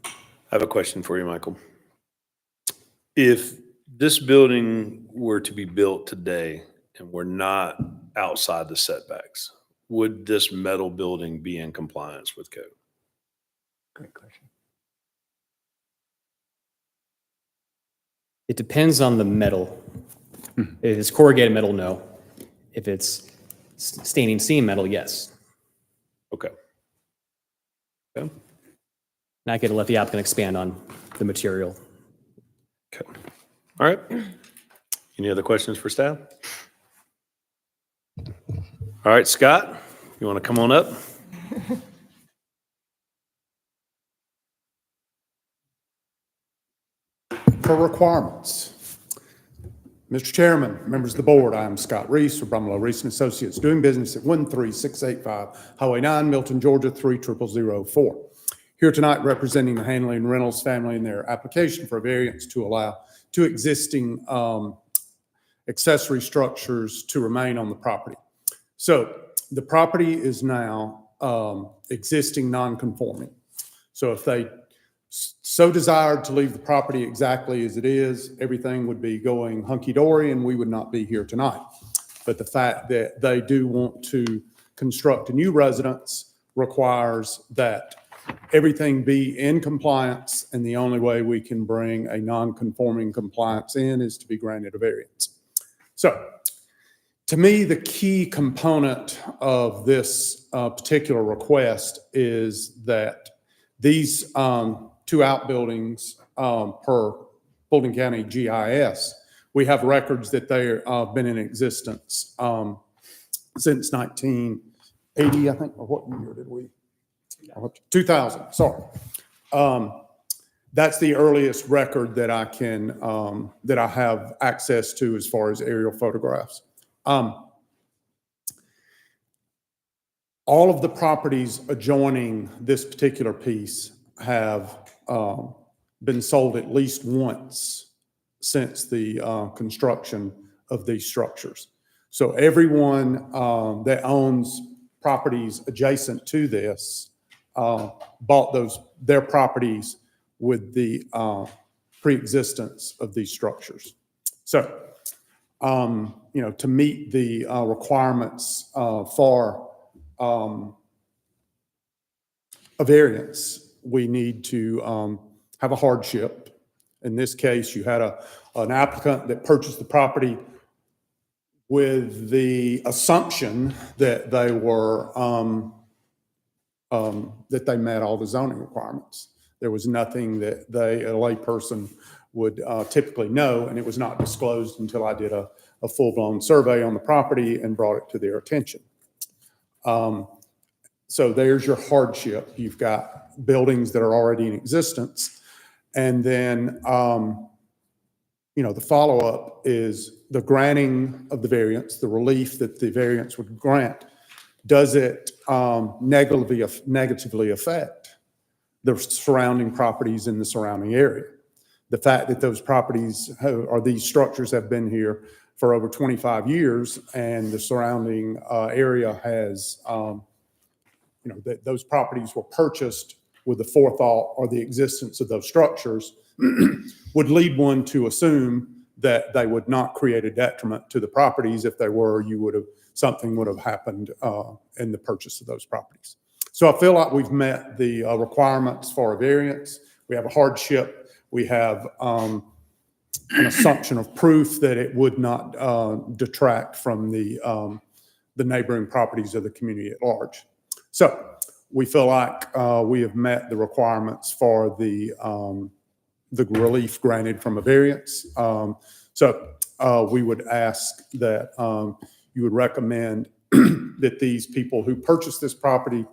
I have a question for you, Michael. If this building were to be built today and we're not outside the setbacks, would this metal building be in compliance with code? Great question. It depends on the metal. If it's corrugated metal, no. If it's staining seam metal, yes. Okay. Okay. And I could let the applicant expand on the material. Okay. All right. Any other questions for staff? All right, Scott, you want to come on up? For requirements. Mr. Chairman, members of the board, I am Scott Reese of Brumlow Reese and Associates, doing business at 13685 Highway 9, Milton, Georgia 30004. Here tonight representing the Hanley and Reynolds family in their application for a variance to allow two existing accessory structures to remain on the property. So the property is now existing non-conforming. So if they so desired to leave the property exactly as it is, everything would be going hunky-dory and we would not be here tonight. But the fact that they do want to construct a new residence requires that everything be in compliance, and the only way we can bring a non-conforming compliance in is to be granted a variance. So to me, the key component of this particular request is that these two outbuildings per Fulton County GIS, we have records that they've been in existence since 1980, I think, or what year did we? 2000, sorry. That's the earliest record that I can, that I have access to as far as aerial photographs. All of the properties adjoining this particular piece have been sold at least once since the construction of these structures. So everyone that owns properties adjacent to this bought their properties with the pre-existence of these structures. So, you know, to meet the requirements for a variance, we need to have a hardship. In this case, you had an applicant that purchased the property with the assumption that they were that they met all the zoning requirements. There was nothing that a layperson would typically know, and it was not disclosed until I did a full-blown survey on the property and brought it to their attention. So there's your hardship. You've got buildings that are already in existence. And then, you know, the follow-up is the granting of the variance, the relief that the variance would grant. Does it negatively affect the surrounding properties in the surrounding area? The fact that those properties or these structures have been here for over 25 years and the surrounding area has, you know, those properties were purchased with the forethought or the existence of those structures would lead one to assume that they would not create a detriment to the properties. If they were, something would have happened in the purchase of those properties. So I feel like we've met the requirements for a variance. We have a hardship. We have an assumption of proof that it would not detract from the neighboring properties of the community at large. So we feel like we have met the requirements for the relief granted from a variance. So we would ask that you would recommend that these people who purchased this property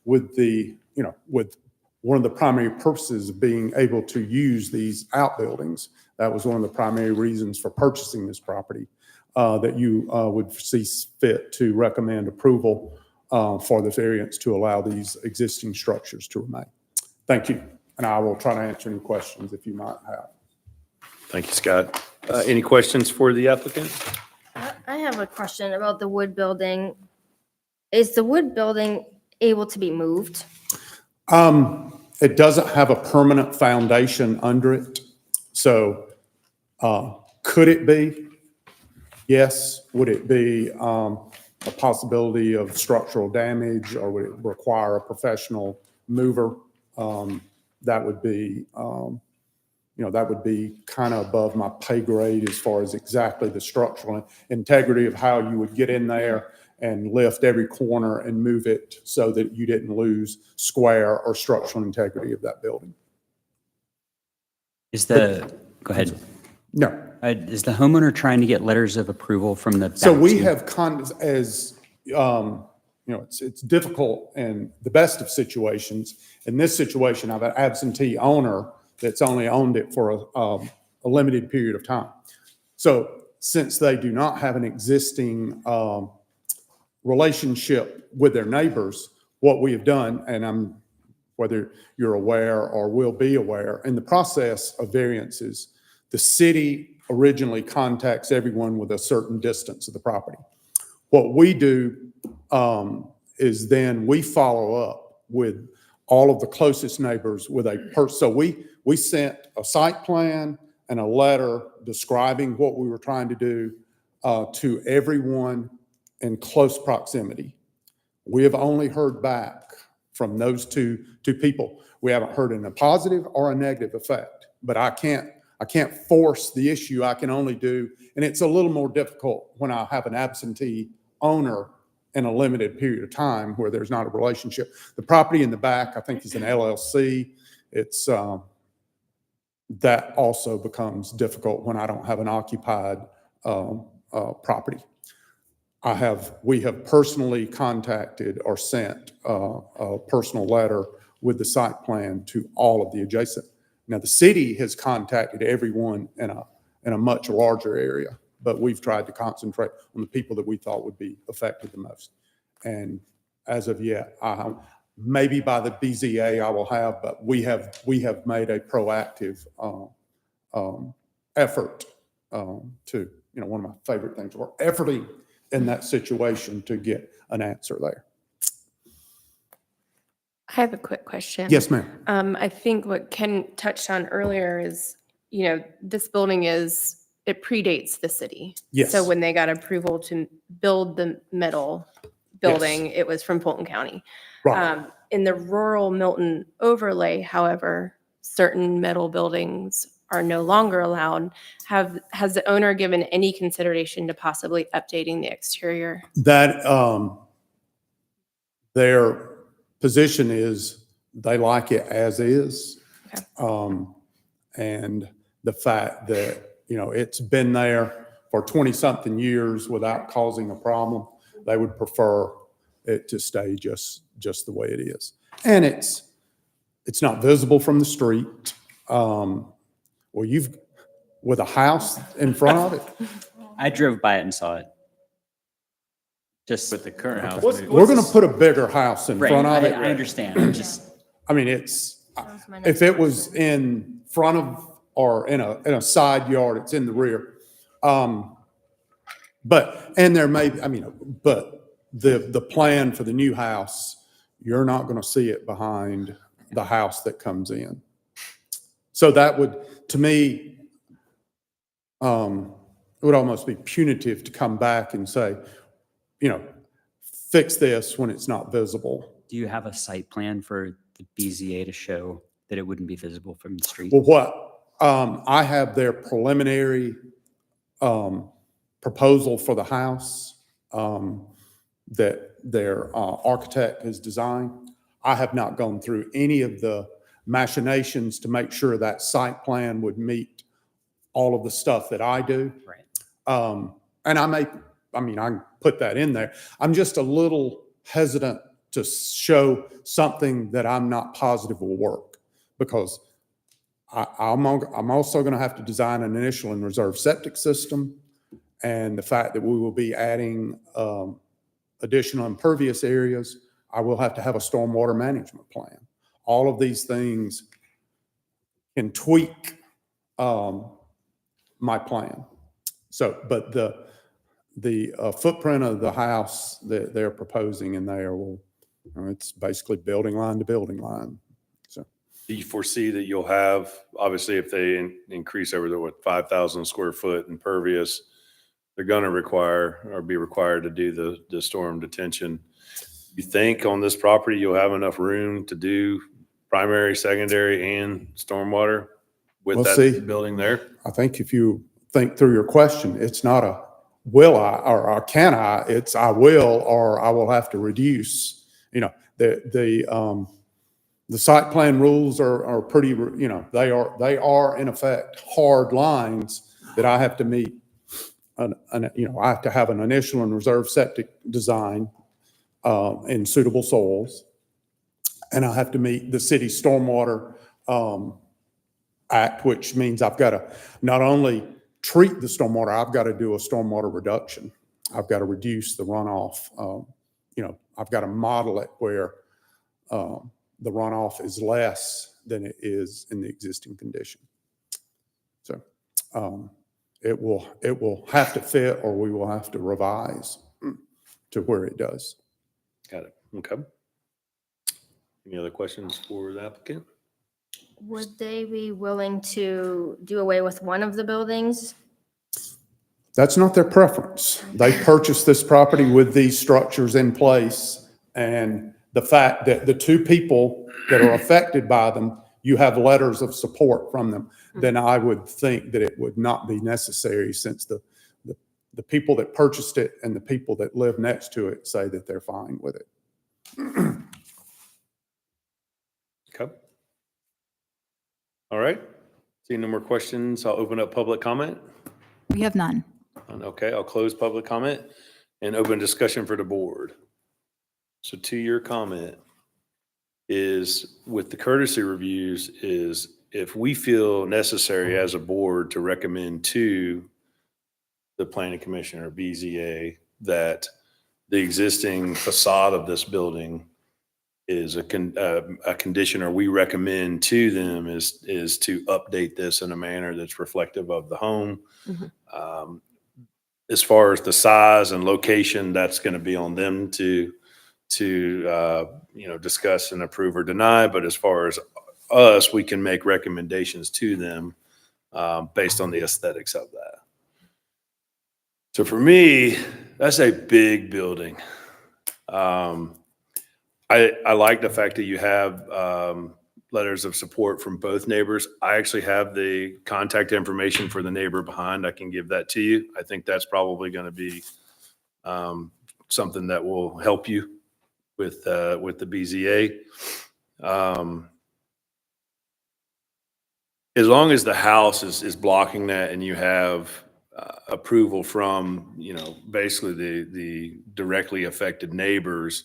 with the, you know, with one of the primary purposes of being able to use these outbuildings, that was one of the primary reasons for purchasing this property, that you would see fit to recommend approval for the variance to allow these existing structures to remain. Thank you. And I will try to answer any questions if you might have. Thank you, Scott. Any questions for the applicant? I have a question about the wood building. Is the wood building able to be moved? It doesn't have a permanent foundation under it. So could it be? Yes. Would it be a possibility of structural damage, or would it require a professional mover? That would be that would be kind of above my pay grade as far as exactly the structural integrity of how you would get in there and lift every corner and move it so that you didn't lose square or structural integrity of that building. Go ahead. No. Is the homeowner trying to get letters of approval from the? So we back have it's difficult in the best of situations. In this situation, I have an absentee owner that's only owned it for a limited period of time. So since they do not have an existing relationship with their neighbors, what we have done, and whether you're aware or will be aware, in the process of variances, the city originally contacts everyone with a certain distance of the property. What we do is then we follow up with all of the closest neighbors with so we sent a site plan and a letter describing what we were trying to do to everyone in close proximity. We have only heard back from those two people. We haven't heard in a positive or a negative effect, but I can't force the issue. I can only do, and it's a little more difficult when I have an absentee owner in a limited period of time where there's not a relationship. The property in the back, I think, is an LLC. It's that also becomes difficult when I don't have an occupied property. We have personally contacted or sent a personal letter with the site plan to all of the adjacent. Now, the city has contacted everyone in a much larger area, but we've tried to concentrate on the people that we thought would be affected the most. And as of yet, maybe by the BZA I will have, but we have made a proactive effort to, one of my favorite things, we're efforting in that situation to get an answer there. I have a quick question. Yes, ma'am. I think what Ken touched on earlier is, this building it predates the city. Yes. So when they got approval to build the metal building, it was from Fulton County. Right. In the rural Milton overlay, however, certain metal buildings are no longer allowed. Has the owner given any consideration to possibly updating the exterior? That their position is they like it as is. Okay. And the fact that, it's been there for 20-something years without causing a problem, they would prefer it to stay just the way it is. And it's not visible from the street. With a house in front of it. I drove by it and saw it. Just With the current house. We're going to put a bigger house in front of it. I understand. I'm just. I mean, if it was in front of or in a side yard, it's in the rear. But the plan for the new house, you're not going to see it behind the house that comes in. So that would, to me, it would almost be punitive to come back and say, fix this when it's not visible. Do you have a site plan for the BZA to show that it wouldn't be visible from the street? Well, I have their preliminary proposal for the house that their architect has designed. I have not gone through any of the machinations to make sure that site plan would meet all of the stuff that I do. Right. And I can put that in there. I'm just a little hesitant to show something that I'm not positive will work, because I'm also going to have to design an initial and reserve septic system, and the fact that we will be adding additional impervious areas, I will have to have a stormwater management plan. All of these things can tweak my plan. So, but the footprint of the house that they're proposing in there it's basically building line to building line. So, Do you foresee that you'll have, obviously, if they increase over the 5,000 square foot impervious, they're going to be required to do the storm detention. You think on this property you'll have enough room to do primary, secondary, and stormwater? with Well, see, that building there? I think if you think through your question, it's not a will I or can I, it's I will or I will have to reduce. You know, the site plan rules are pretty, you know, they are in effect hard lines that I have to meet. You know, I have to have an initial and reserve septic design in suitable soils. And I have to meet the city stormwater act, which means I've got to not only treat the stormwater, I've got to do a stormwater reduction. I've got to reduce the runoff. You know, I've got to model it where the runoff is less than it is in the existing condition. So it will have to fit, or we will have to revise to where it does. Got it. Okay. Any other questions for the applicant? Would they be willing to do away with one of the buildings? That's not their preference. They purchased this property with these structures in place, and the fact that the two people that are affected by them, you have letters of support from them, then I would think that it would not be necessary, since the people that purchased it and the people that live next to it say that they're fine with it. Okay. All right. Seeing no more questions, I'll open up public comment. We have none. Okay, I'll close public comment and open discussion for the board. So to your comment is, with the courtesy reviews, is if we feel necessary as a board to recommend to the planning commission or BZA that the existing facade of this building is a condition, or we recommend to them is to update this in a manner that's reflective of the home. As far as the size and location, that's going to be on them to you know, discuss and approve or deny. But as far as us, we can make recommendations to them based on the aesthetics of that. So for me, that's a big building. I like the fact that you have letters of support from both neighbors. I actually have the contact information for the neighbor behind. I can give that to you. I think that's probably going to be something that will help you with the BZA. As long as the house is blocking that and you have approval from, you know, basically the directly affected neighbors,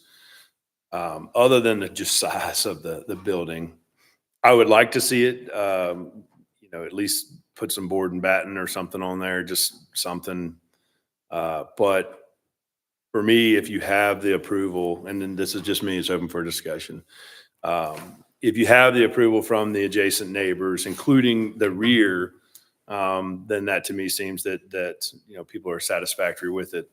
other than the just size of the building, I would like to see it, you know, at least put some board and batten or something on there, just something. But for me, if you have the approval, and then this is just me, it's open for discussion. If you have the approval from the adjacent neighbors, including the rear, then that to me seems that you know, people are satisfactory with it.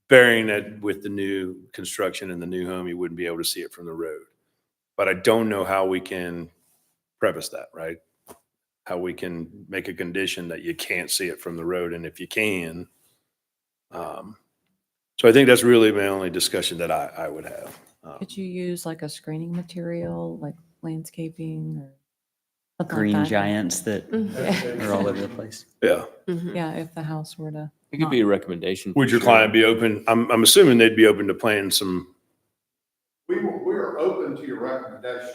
Bearing that with the new construction and the new home, you wouldn't be able to see it from the road. But I don't know how we can preface that, right? How we can make a condition that you can't see it from the road, and if you can. So I think that's really my only discussion that I would have. Could you use like a screening material, like landscaping or something Green like that? giants that Yeah. are all over the place. Yeah. Yeah, if the house were to. It could be a recommendation. Would your client be open? I'm assuming they'd be open to planning some. We are open to your recommendations.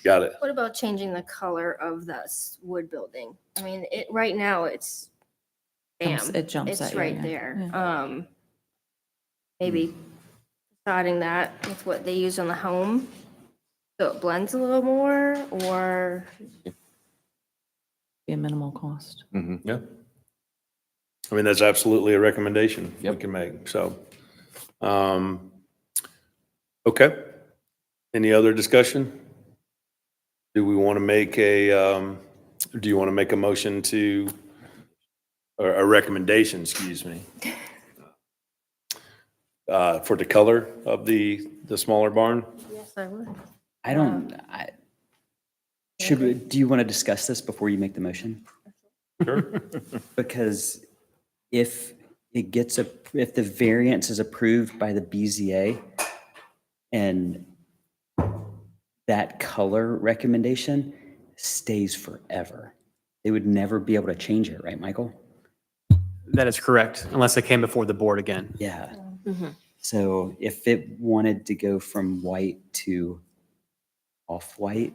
Got it. What about changing the color of this wood building? I mean, right now it's, bam, It jumps it's at you, right yeah. there. Maybe starting that with what they use on the home, so it blends a little more, or Be a minimal cost. Yeah. I mean, that's absolutely a recommendation we can make. So, okay. Any other discussion? Do we want to make do you want to make a motion to, or a recommendation, excuse me, for the color of the smaller barn? yes, I would. Do you want to discuss this before you make the motion? Sure. Because if if the variance is approved by the BZA and that color recommendation stays forever. They would never be able to change it, right, Michael? That is correct, unless it came before the board again. Yeah. Mhm. So if it wanted to go from white to off-white,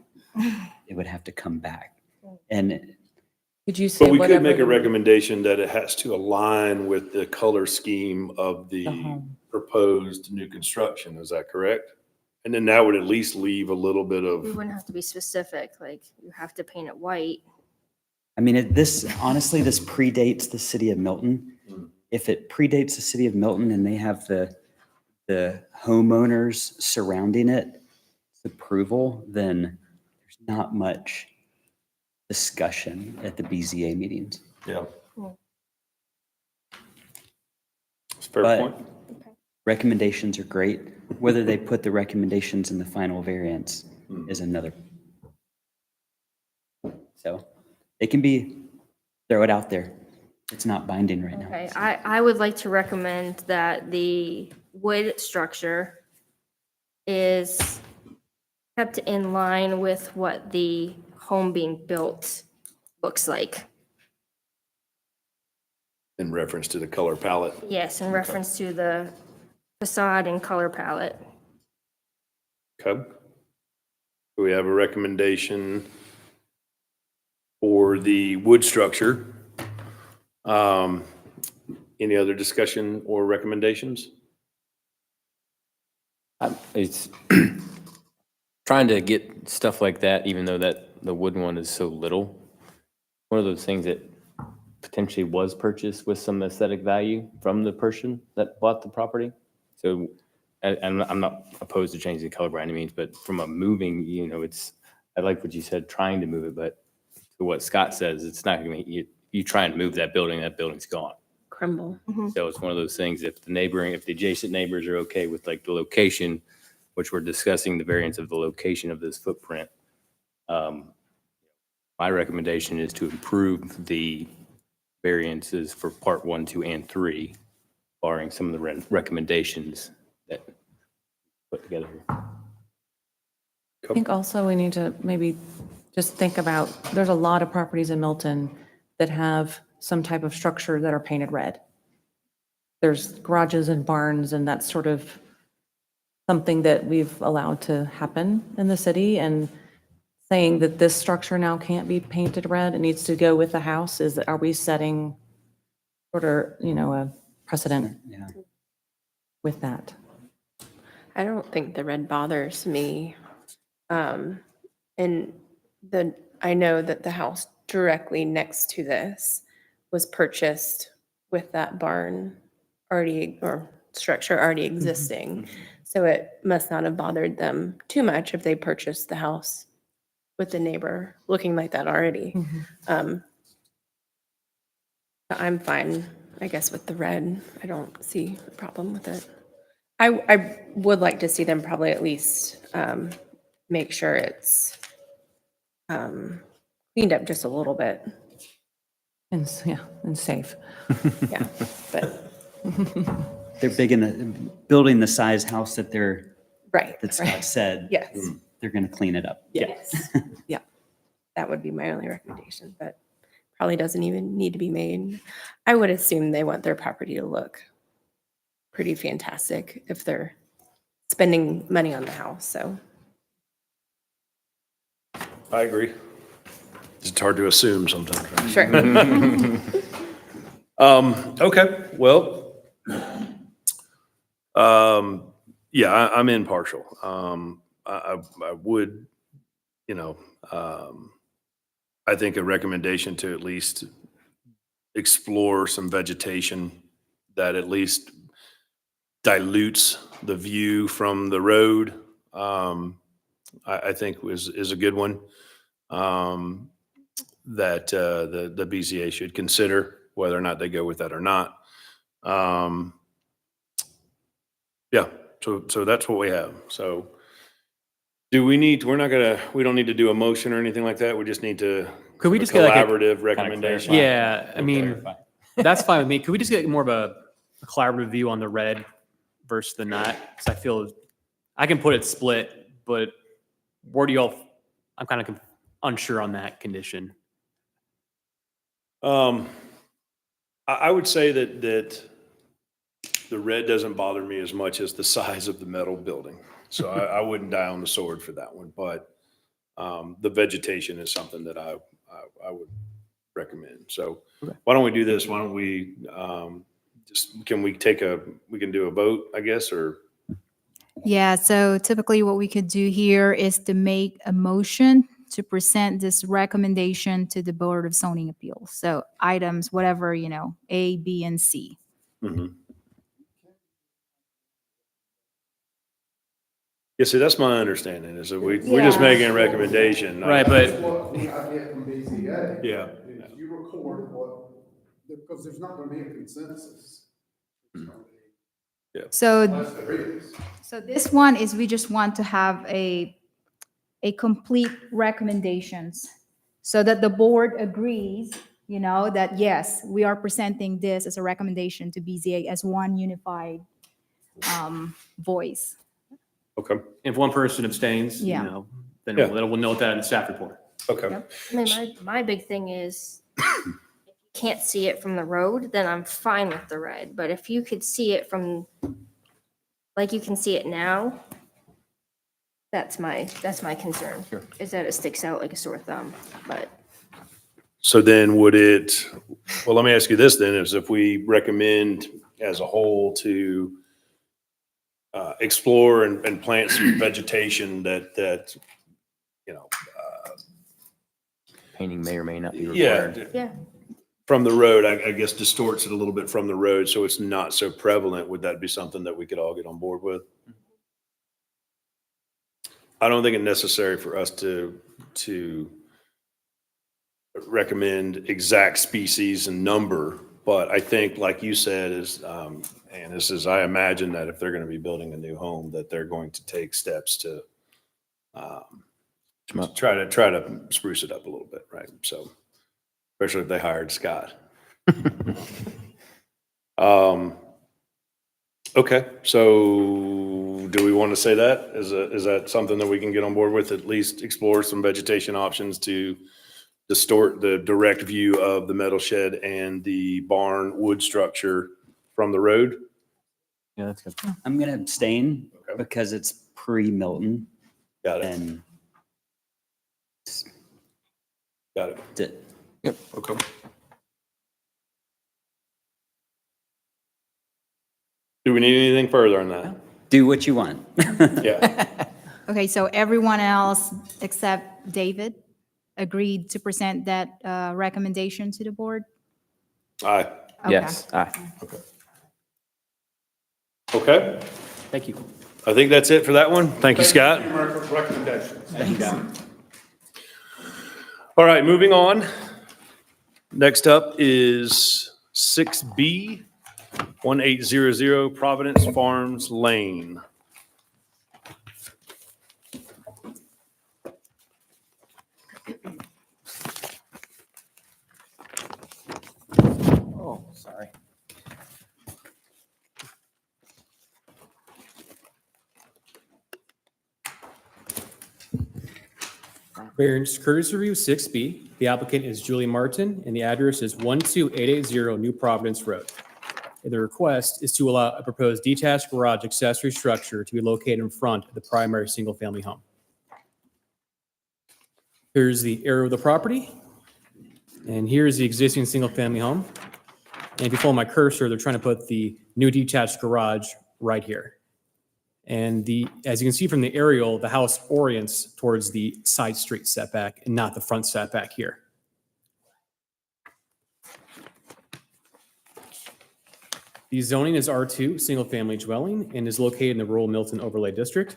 it would have to come back. And Could you say But we could whatever make a the- recommendation that it has to align with the color scheme of The the home. proposed new construction. Is that correct? And then that would at least leave a little bit We of, wouldn't have to be specific, like you have to paint it white. I mean, honestly, this predates the city of Milton. If it predates the city of Milton and they have the homeowners surrounding it, approval, then there's not much discussion at the BZA meetings. yeah. Hmm. It's a fair But point. recommendations are great. Whether they put the recommendations in the final variance is another. So it can be, throw it out there. It's not binding right now. Okay, I would like to recommend that the wood structure is kept in line with what the home being built looks like. In reference to the color palette. Yes, in reference to the facade and color palette. Okay. Do we have a recommendation for the wood structure? Any other discussion or recommendations? It's trying to get stuff like that, even though that the wooden one is so little. One of those things that potentially was purchased with some aesthetic value from the person that bought the property. So, and I'm not opposed to changing the color by any means, but from a moving, I like what you said, trying to move it, but to what Scott says, it's not going to be, you try and move that building's gone. Crumble. So it's one of those things, if the adjacent neighbors are okay with like the location, which we're discussing the variance of the location of this footprint, my recommendation is to improve the variances for part 1, 2, and 3, barring some of the recommendations that put together here. I think also we need to maybe just think about, there's a lot of properties in Milton that have some type of structure that are painted red. There's garages and barns, and that's sort of something that we've allowed to happen in the city, and saying that this structure now can't be painted red, it needs to go with the house, are we setting sort of, a precedent Yeah. with that? I don't think the red bothers me. I know that the house directly next to this was purchased with that barn already, or structure already existing. So it must not have bothered them too much if they purchased the house with the neighbor looking like that already. I'm fine, I guess, with the red. I don't see a problem with it. I would like to see them probably at least make sure it's cleaned up just a little bit. And safe. Yeah, but They're big in the, building the size house that right. that Scott said. Yes. They're going to clean it up. Yes. Yeah. That would be my only recommendation, but probably doesn't even need to be made. I would assume they want their property to look pretty fantastic if they're spending money on the house, so. I agree. It's hard to assume sometimes. Right? Sure. Okay, well, yeah, I'm impartial. I would, I think a recommendation to at least explore some vegetation that at least dilutes the view from the road, I think is a good one. That the BZA should consider whether or not they go with that or not. Yeah, so that's what we have. So do we need, we don't need to do a motion or anything like that. We just need to. Could we give a just get like a- collaborative recommendation? Yeah, I mean, that's fine with me. Could we just get more of a collaborative view on the red versus the not? Because I feel I can put it split, but where do y'all? I'm kind of unsure on that condition. I would say that the red doesn't bother me as much as the size of the metal building. So I wouldn't die on the sword for that one, but the vegetation is something that I would recommend. So why don't we do this? Why don't we we can do a vote, I guess, or? Yeah, so typically what we could do here is to make a motion to present this recommendation to the Board of Zoning Appeals. So items, whatever, A, B, and C. Mhm. Yeah, see, that's my understanding is that we're just Yeah. making a recommendation. Right, That's but what I get from BZA. Yeah. Is you record what, because there's not gonna be a consensus. So, Unless there is. so this one is we just want to have a complete recommendations so that the board agrees, that yes, we are presenting this as a recommendation to BZA as one unified voice. Okay. if one person abstains, Yeah. then Yeah. we'll note that in the staff report. Okay. Yep. I mean, my big thing is if you can't see it from the road, then I'm fine with the red. But if you could see it from, like you can see it now, that's my concern. Sure. Is that it sticks out like a sore thumb, but. So then well, let me ask you this then, is if we recommend as a whole to explore and plant some vegetation that Painting may or may not be yeah, required. Yeah. from the road, I guess distorts it a little bit from the road, so it's not so prevalent. Would that be something that we could all get on board with? I don't think it's necessary for us to recommend exact species and number, but I think, like you said, I imagine that if they're going to be building a new home, that they're going to take steps to try to spruce it up a little bit, right? So, especially if they hired Scott. Okay, so do we want to say that? Is that something that we can get on board with? At least explore some vegetation options to distort the direct view of the metal shed and the barn wood structure from the road? Yeah, that's good. I'm gonna abstain Okay. because it's pre-Milton Got it. and Got it. that's it. Okay. Do we need anything further on that? Do what you want. Yeah. Okay, so everyone else except David agreed to present that recommendation to the board? Aye. Okay. Yes, aye. Okay. Thank you. I think that's it for that one. Thank you, Scott. Recommendations. Thank you, Scott. All right, moving on. Next up is 6B, 1800 Providence Farms Lane. Oh, sorry. Variance courtesy review 6B. The applicant is Julie Martin, and the address is 12880 New Providence Road. And the request is to allow a proposed detached garage accessory structure to be located in front of the primary single-family home. Here's the area of the property, and here's the existing single-family home. And if you follow my cursor, they're trying to put the new detached garage right here. And as you can see from the aerial, the house orients towards the side street setback and not the front setback here. The zoning is R2, single-family dwelling, and is located in the rural Milton overlay district.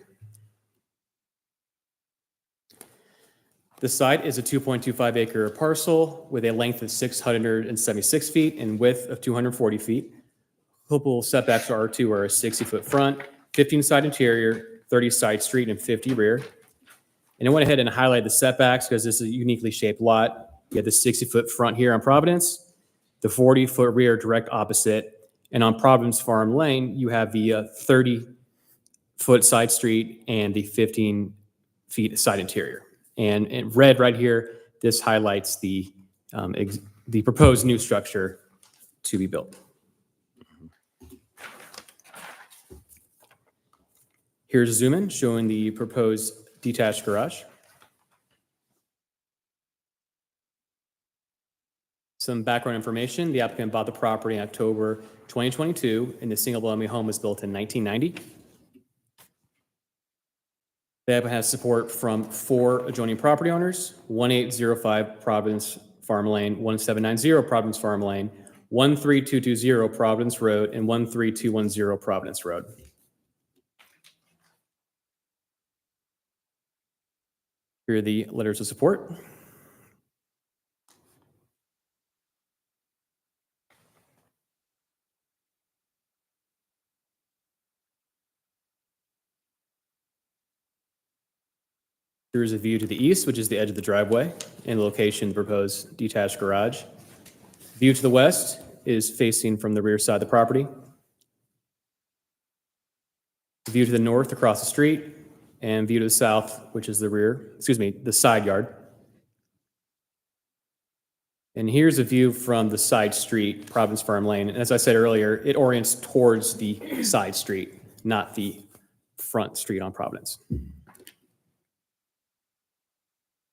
The site is a 2.25 acre parcel with a length of 676 feet and width of 240 feet. Applicable setbacks for R2 are a 60-foot front, 15 side interior, 30 side street, and 50 rear. And I went ahead and highlighted the setbacks because this is a uniquely shaped lot. You have the 60-foot front here on Providence, the 40-foot rear direct opposite, and on Providence Farm Lane, you have the 30-foot side street and the 15 feet side interior. And in red right here, this highlights the proposed new structure to be built. Here's a zoom in showing the proposed detached garage. Some background information. The applicant bought the property in October 2022, and the single-family home was built in 1990. The applicant has support from 4 adjoining property owners: 1805 Providence Farm Lane, 1790 Providence Farm Lane, 13220 Providence Road, and 13210 Providence Road. Here are the letters of support. Here is a view to the east, which is the edge of the driveway, and the location of the proposed detached garage. View to the west is facing from the rear side of the property. View to the north across the street, and view to the south, which is the side yard. And here's a view from the side street, Providence Farm Lane. And as I said earlier, it orients towards the side street, not the front street on Providence.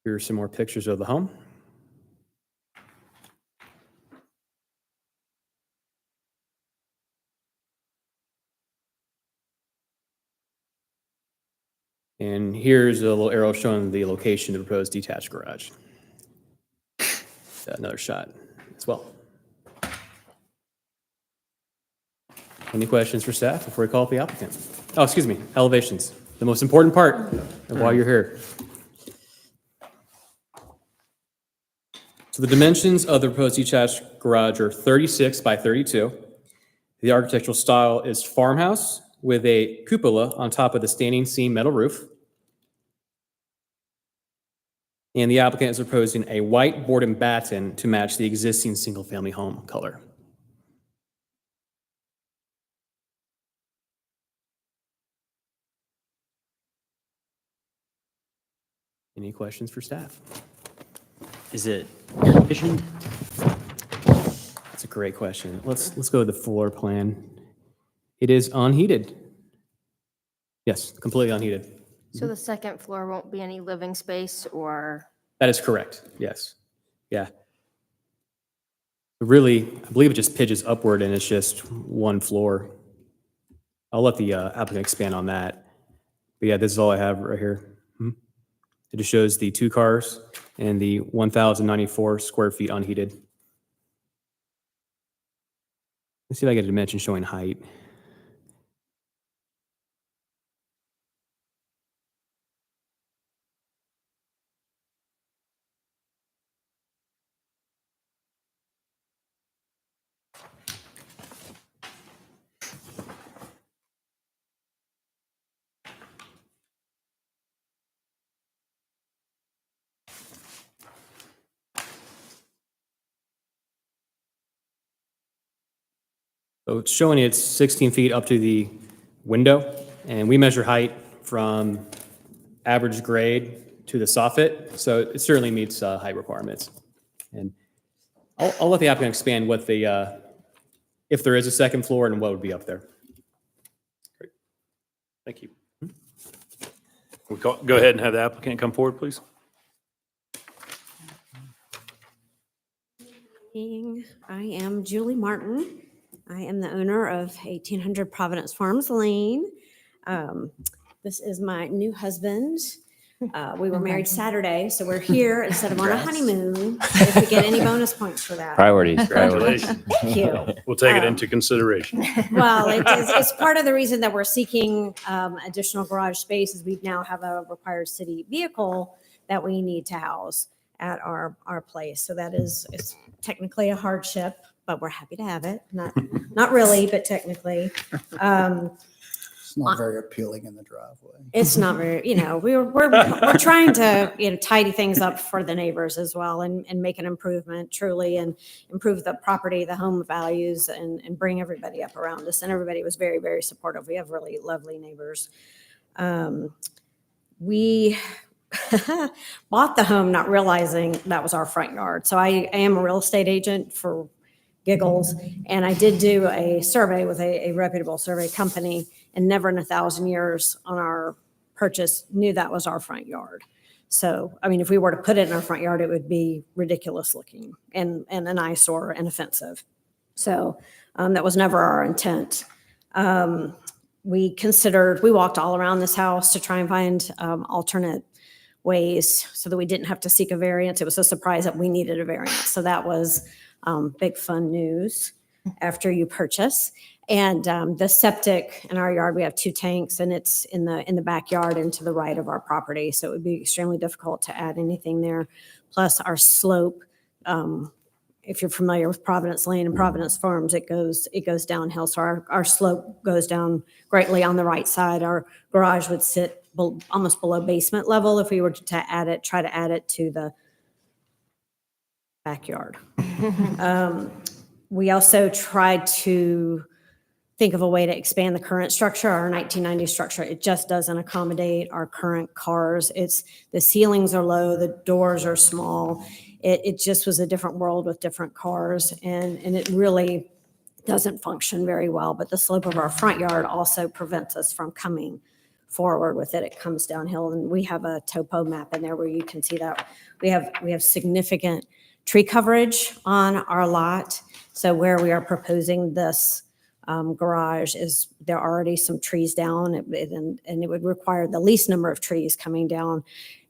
Here are some more pictures of the home. And here's a little arrow showing the location of the proposed detached garage. Another shot as well. Any questions for staff before we call up the applicant? Oh, excuse me, elevations, the most important part of why you're here. So the dimensions of the proposed detached garage are 36 by 32. The architectural style is farmhouse with a cupola on top of the standing seam metal roof. And the applicant is proposing a white board and batten to match the existing single-family home color. Any questions for staff? Is it air conditioned? That's a great question. Let's go to the floor plan. It is unheated. Yes, completely unheated. So the second floor won't be any living space or? That is correct. Yes. Yeah. Really, I believe it just pitches upward and it's just one floor. I'll let the applicant expand on that. But yeah, this is all I have right here. It just shows the 2 cars and the 1,094 square feet unheated. Let's see if I get a dimension showing height. So it's showing it's 16 feet up to the window, and we measure height from average grade to the soffit, so it certainly meets height requirements. And I'll let the applicant expand what the, if there is a second floor and what would be up there. Great. Thank you. Go ahead and have the applicant come forward, please. I am Julie Martin. I am the owner of 1800 Providence Farms Lane. This is my new husband. We were married Saturday, so we're here instead of on a honeymoon. If we get any bonus points for that. Priorities. Congratulations. Thank you. We'll take it into consideration. Well, it's part of the reason that we're seeking additional garage space is we now have a required city vehicle that we need to house at our place. So that is, it's technically a hardship, but we're happy to have it. Not really, but technically. It's not very appealing in the driveway. It's not very, we're trying to, tidy things up for the neighbors as well and make an improvement truly and improve the property, the home values and bring everybody up around us. And everybody was very, very supportive. We have really lovely neighbors. We bought the home not realizing that was our front yard. So I am a real estate agent for giggles. And I did do a survey with a reputable survey company, and never in 1,000 years on our purchase knew that was our front yard. So, I mean, if we were to put it in our front yard, it would be ridiculous looking and an eyesore and offensive. So that was never our intent. We walked all around this house to try and find alternate ways so that we didn't have to seek a variance. It was a surprise that we needed a variance. So that was big fun news after you purchase. And the septic in our yard, we have 2 tanks, and it's in the backyard and to the right of our property. So it would be extremely difficult to add anything there. Plus our slope, if you're familiar with Providence Lane and Providence Farms, it goes downhill. So our slope goes down greatly on the right side. Our garage would sit almost below basement level if we were to try to add it to the backyard. We also tried to think of a way to expand the current structure, our 1990 structure. It just doesn't accommodate our current cars. The ceilings are low, the doors are small. It just was a different world with different cars, and it really doesn't function very well. But the slope of our front yard also prevents us from coming forward with it. It comes downhill, and we have a topo map in there where you can see that we have significant tree coverage on our lot. So where we are proposing this garage there are already some trees down, and it would require the least number of trees coming down.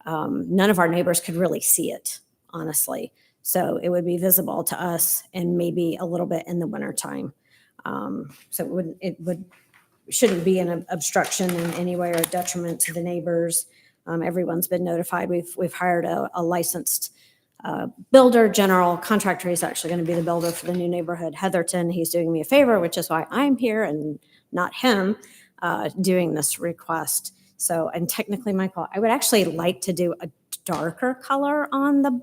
None of our neighbors could really see it, honestly. So it would be visible to us and maybe a little bit in the wintertime. So it shouldn't be an obstruction in any way or a detriment to the neighbors. Everyone's been notified. We've hired a licensed builder. General contractor is actually going to be the builder for the new neighborhood, Heatherton. He's doing me a favor, which is why I'm here and not him doing this request. So, and technically, Michael, I would actually like to do a darker color on the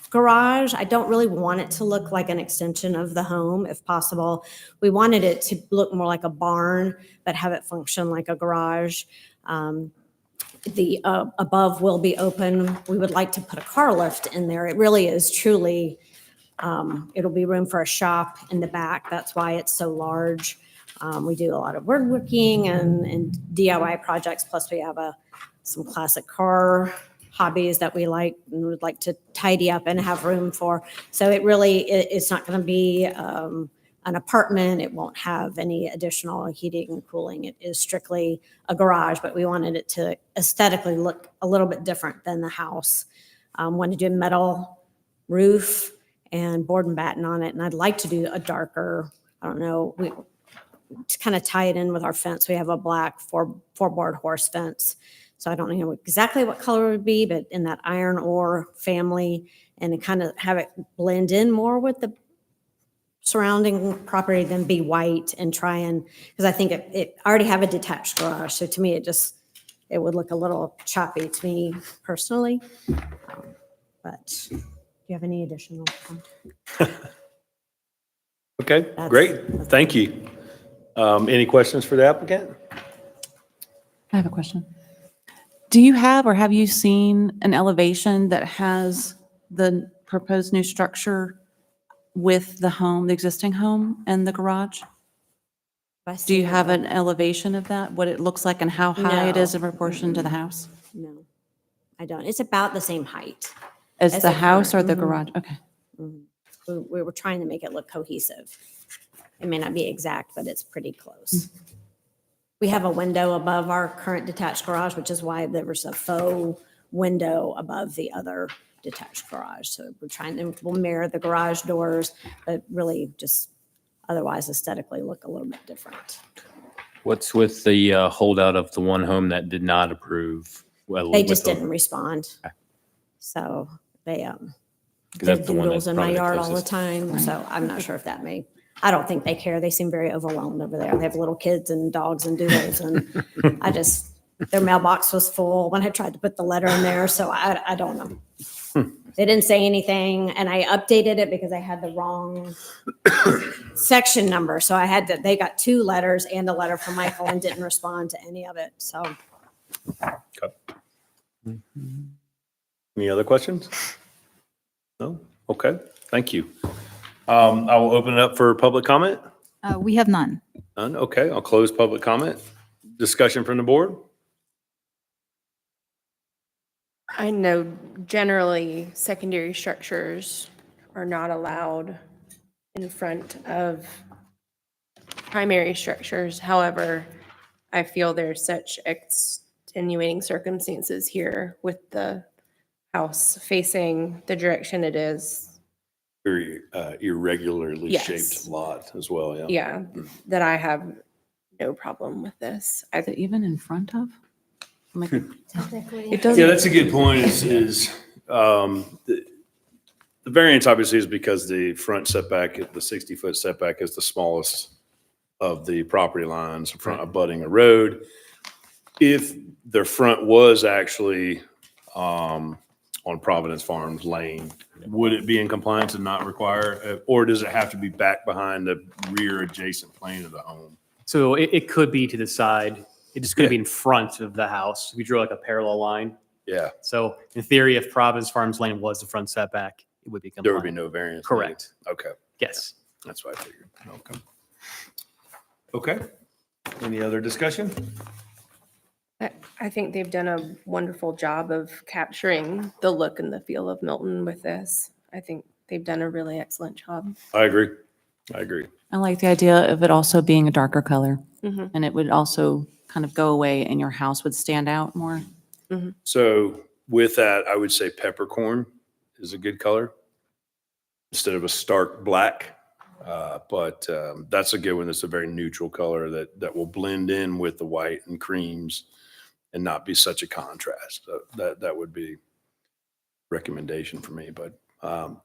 garage. I don't really want it to look like an extension of the home, if possible. We wanted it to look more like a barn, but have it function like a garage. The above will be open. We would like to put a car lift in there. It really is truly, it'll be room for a shop in the back. That's why it's so large. We do a lot of woodworking and DIY projects. Plus we have some classic car hobbies that we like and would like to tidy up and have room for. So it's not going to be an apartment. It won't have any additional heating and cooling. It is strictly a garage, but we wanted it to aesthetically look a little bit different than the house. Wanted to do metal roof and board and batten on it. And I'd like to do a darker, I don't know, to kind of tie it in with our fence. We have a black four-board horse fence. So I don't know exactly what color it would be, but in that iron ore family, and to kind of have it blend in more with the surrounding property than be white, and try and, because I think I already have a detached garage. So to me, it would look a little choppy to me personally. But do you have any additional? Okay, great. Thank you. Any questions for the applicant? I have a question. Do you have or have you seen an elevation that has the proposed new structure with the home, the existing home and the garage? Do you have an elevation of that, what it looks like and how high it is in proportion to the house? No, I don't. It's about the same height. As the house or the garage? Okay. We were trying to make it look cohesive. It may not be exact, but it's pretty close. We have a window above our current detached garage, which is why there was a faux window above the other detached garage. So we'll mirror the garage doors, but really just otherwise aesthetically look a little bit different. What's with the holdout of the one home that did not approve? They just didn't respond. Okay. So they did the rules in my yard all the time. So I'm not sure if that I don't think they care. They seem very overwhelmed over there. They have little kids and dogs and doodles, and their mailbox was full when I tried to put the letter in there. So I don't know. They didn't say anything, and I updated it because I had the wrong section number. So they got 2 letters and a letter from Michael and didn't respond to any of it. So. Okay. Any other questions? No? Okay, thank you. I will open it up for public comment. We have none. None? Okay, I'll close public comment. Discussion from the board? I know generally secondary structures are not allowed in front of primary structures. However, I feel there's such extenuating circumstances here with the house facing the direction it is. Very irregularly Yes. shaped lot as well, yeah. Yeah, that I have no problem with this. Is it even in front of? Like, Technically. it doesn't. Yeah, that's a good point, the variance obviously is because the front setback, the 60-foot setback is the smallest of the property lines in front abutting a road. If the front was actually on Providence Farms Lane, would it be in compliance and not require, or does it have to be back behind the rear adjacent plane of the home? So it could be to the side. It just couldn't be in front of the house. We drew like a parallel line. Yeah, So in theory, if Providence Farms Lane was the front setback, it would be there would compliant. be no variance. Correct. Okay, Yes. that's what I figured. Okay. Any other discussion? I think they've done a wonderful job of capturing the look and the feel of Milton with this. I think they've done a really excellent job. I agree. I like the idea of it also being a darker color, Mhm. and it would also kind of go away and your house would stand out more. So with that, I would say peppercorn is a good color instead of a stark black. But that's a good one. That's a very neutral color that will blend in with the white and creams and not be such a contrast. So that would be recommendation for me. But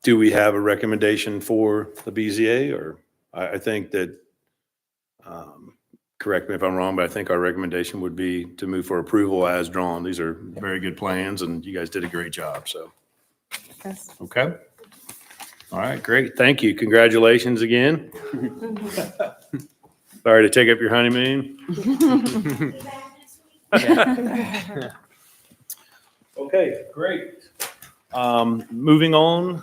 do we have a recommendation for the BZA? Or I think that, correct me if I'm wrong, but I think our recommendation would be to move for approval as drawn. These are very good plans and you guys did a great job. So, Yes. okay. All right, great. Thank you. Congratulations again. Sorry to take up your honeymoon. Okay, great. Moving on,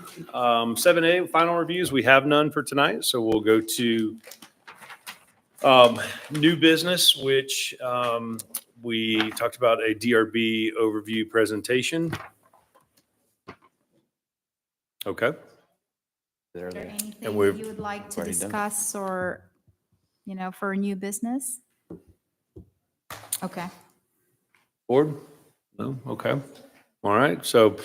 7A, final reviews. We have none for tonight, so we'll go to new business, which we talked about a DRB overview presentation. Okay. Is there anything And we've you would like to already done it. discuss or, for a new business? Okay. Board? No? Okay. All right. So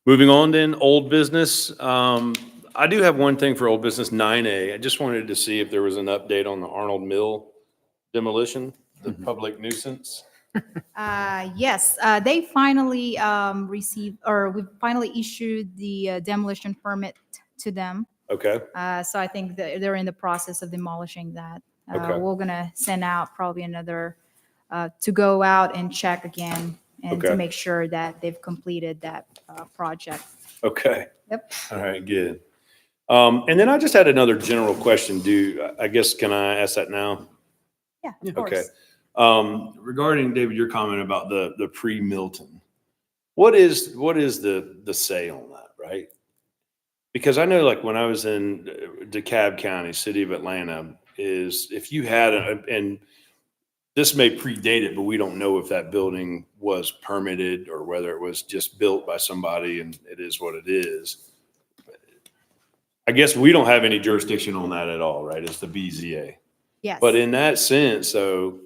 moving on then, old business. I do have one thing for old business 9A. I just wanted to see if there was an update on the Arnold Mill demolition, the public nuisance. Yes, they finally received, or we finally issued the demolition permit to them. Okay. So I think that they're in the process of demolishing that. Okay. We're gonna send out probably another, to go out and check again and to Okay. make sure that they've completed that project. Okay. Yep. All right, good. And then I just had another general question. I guess, can I ask that now? Yeah, of Okay. course. Regarding, David, your comment about the pre-Milton, what is the say on that, right? Because I know, like, when I was in DeKalb County, city of Atlanta, is if you had and this may predate it, but we don't know if that building was permitted or whether it was just built by somebody and it is what it is. I guess we don't have any jurisdiction on that at all, right? It's the BZA. Yes. But in that sense, though,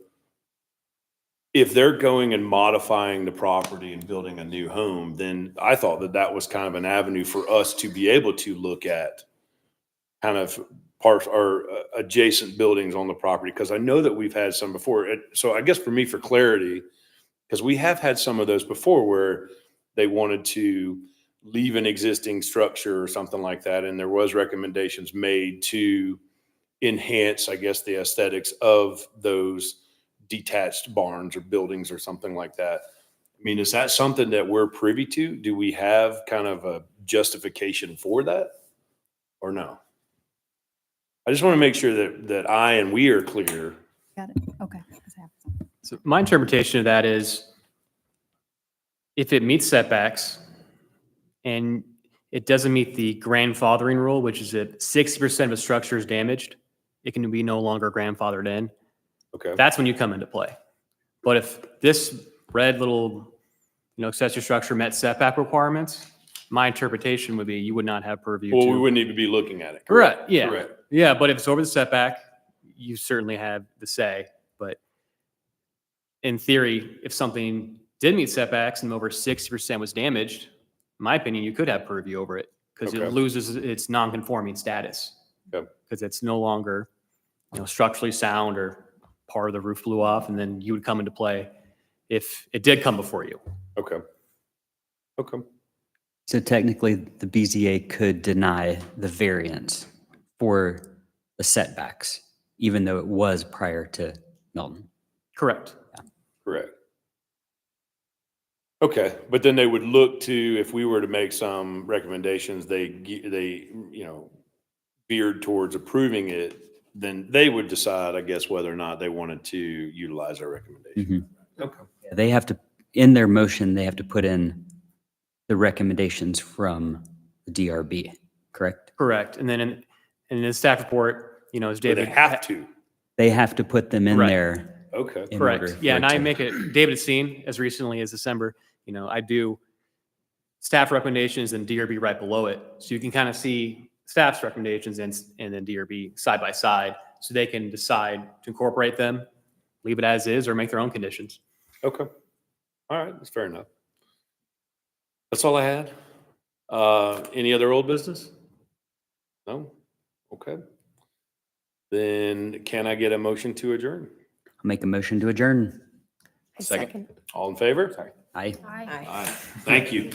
if they're going and modifying the property and building a new home, then I thought that was kind of an avenue for us to be able to look at kind of parts or adjacent buildings on the property, because I know that we've had some before. So I guess for me, for clarity, because we have had some of those before where they wanted to leave an existing structure or something like that, and there was recommendations made to enhance, I guess, the aesthetics of those detached barns or buildings or something like that. I mean, is that something that we're privy to? Do we have kind of a justification for that or no? I just want to make sure that I and we are clear. Got it. Okay. So my interpretation of that is If it meets setbacks and it doesn't meet the grandfathering rule, which is if 60% of a structure is damaged, it can be no longer grandfathered in. Okay. That's when you come into play. But if this red little, accessory structure met setback requirements, my interpretation would be you would not have purview Well, to. we wouldn't even be looking at it. Correct. Yeah. Correct. Yeah. But if it's over the setback, you certainly have the say. But in theory, if something did meet setbacks and over 60% was damaged, in my opinion, you could have purview over it because Okay. it loses its non-conforming status. Okay. Because it's no longer, structurally sound or part of the roof blew off, and then you would come into play if it did come before you. Okay. Okay. So technically, the BZA could deny the variance for the setbacks, even though it was prior to Milton. Correct. Correct. Okay, but then they would look to, if we were to make some recommendations, they veered towards approving it, then they would decide, I guess, whether or not they wanted to utilize our recommendation. Okay. They have to, in their motion, they have to put in the recommendations from the DRB, correct? Correct. And then in the staff report, as David. They have to. They have to put them in Right. there. Okay. in Correct. order Yeah, for and it I to- make it, David has seen as recently as December, I do staff recommendations and DRB right below it. So you can kind of see staff's recommendations and then DRB side by side, so they can decide to incorporate them, leave it as is, or make their own conditions. Okay. All right, that's fair enough. That's all I had. Any other old business? No? Okay. Then can I get a motion to adjourn? I'll make a motion to adjourn. Second. All in favor? Aye. Aye. Thank you.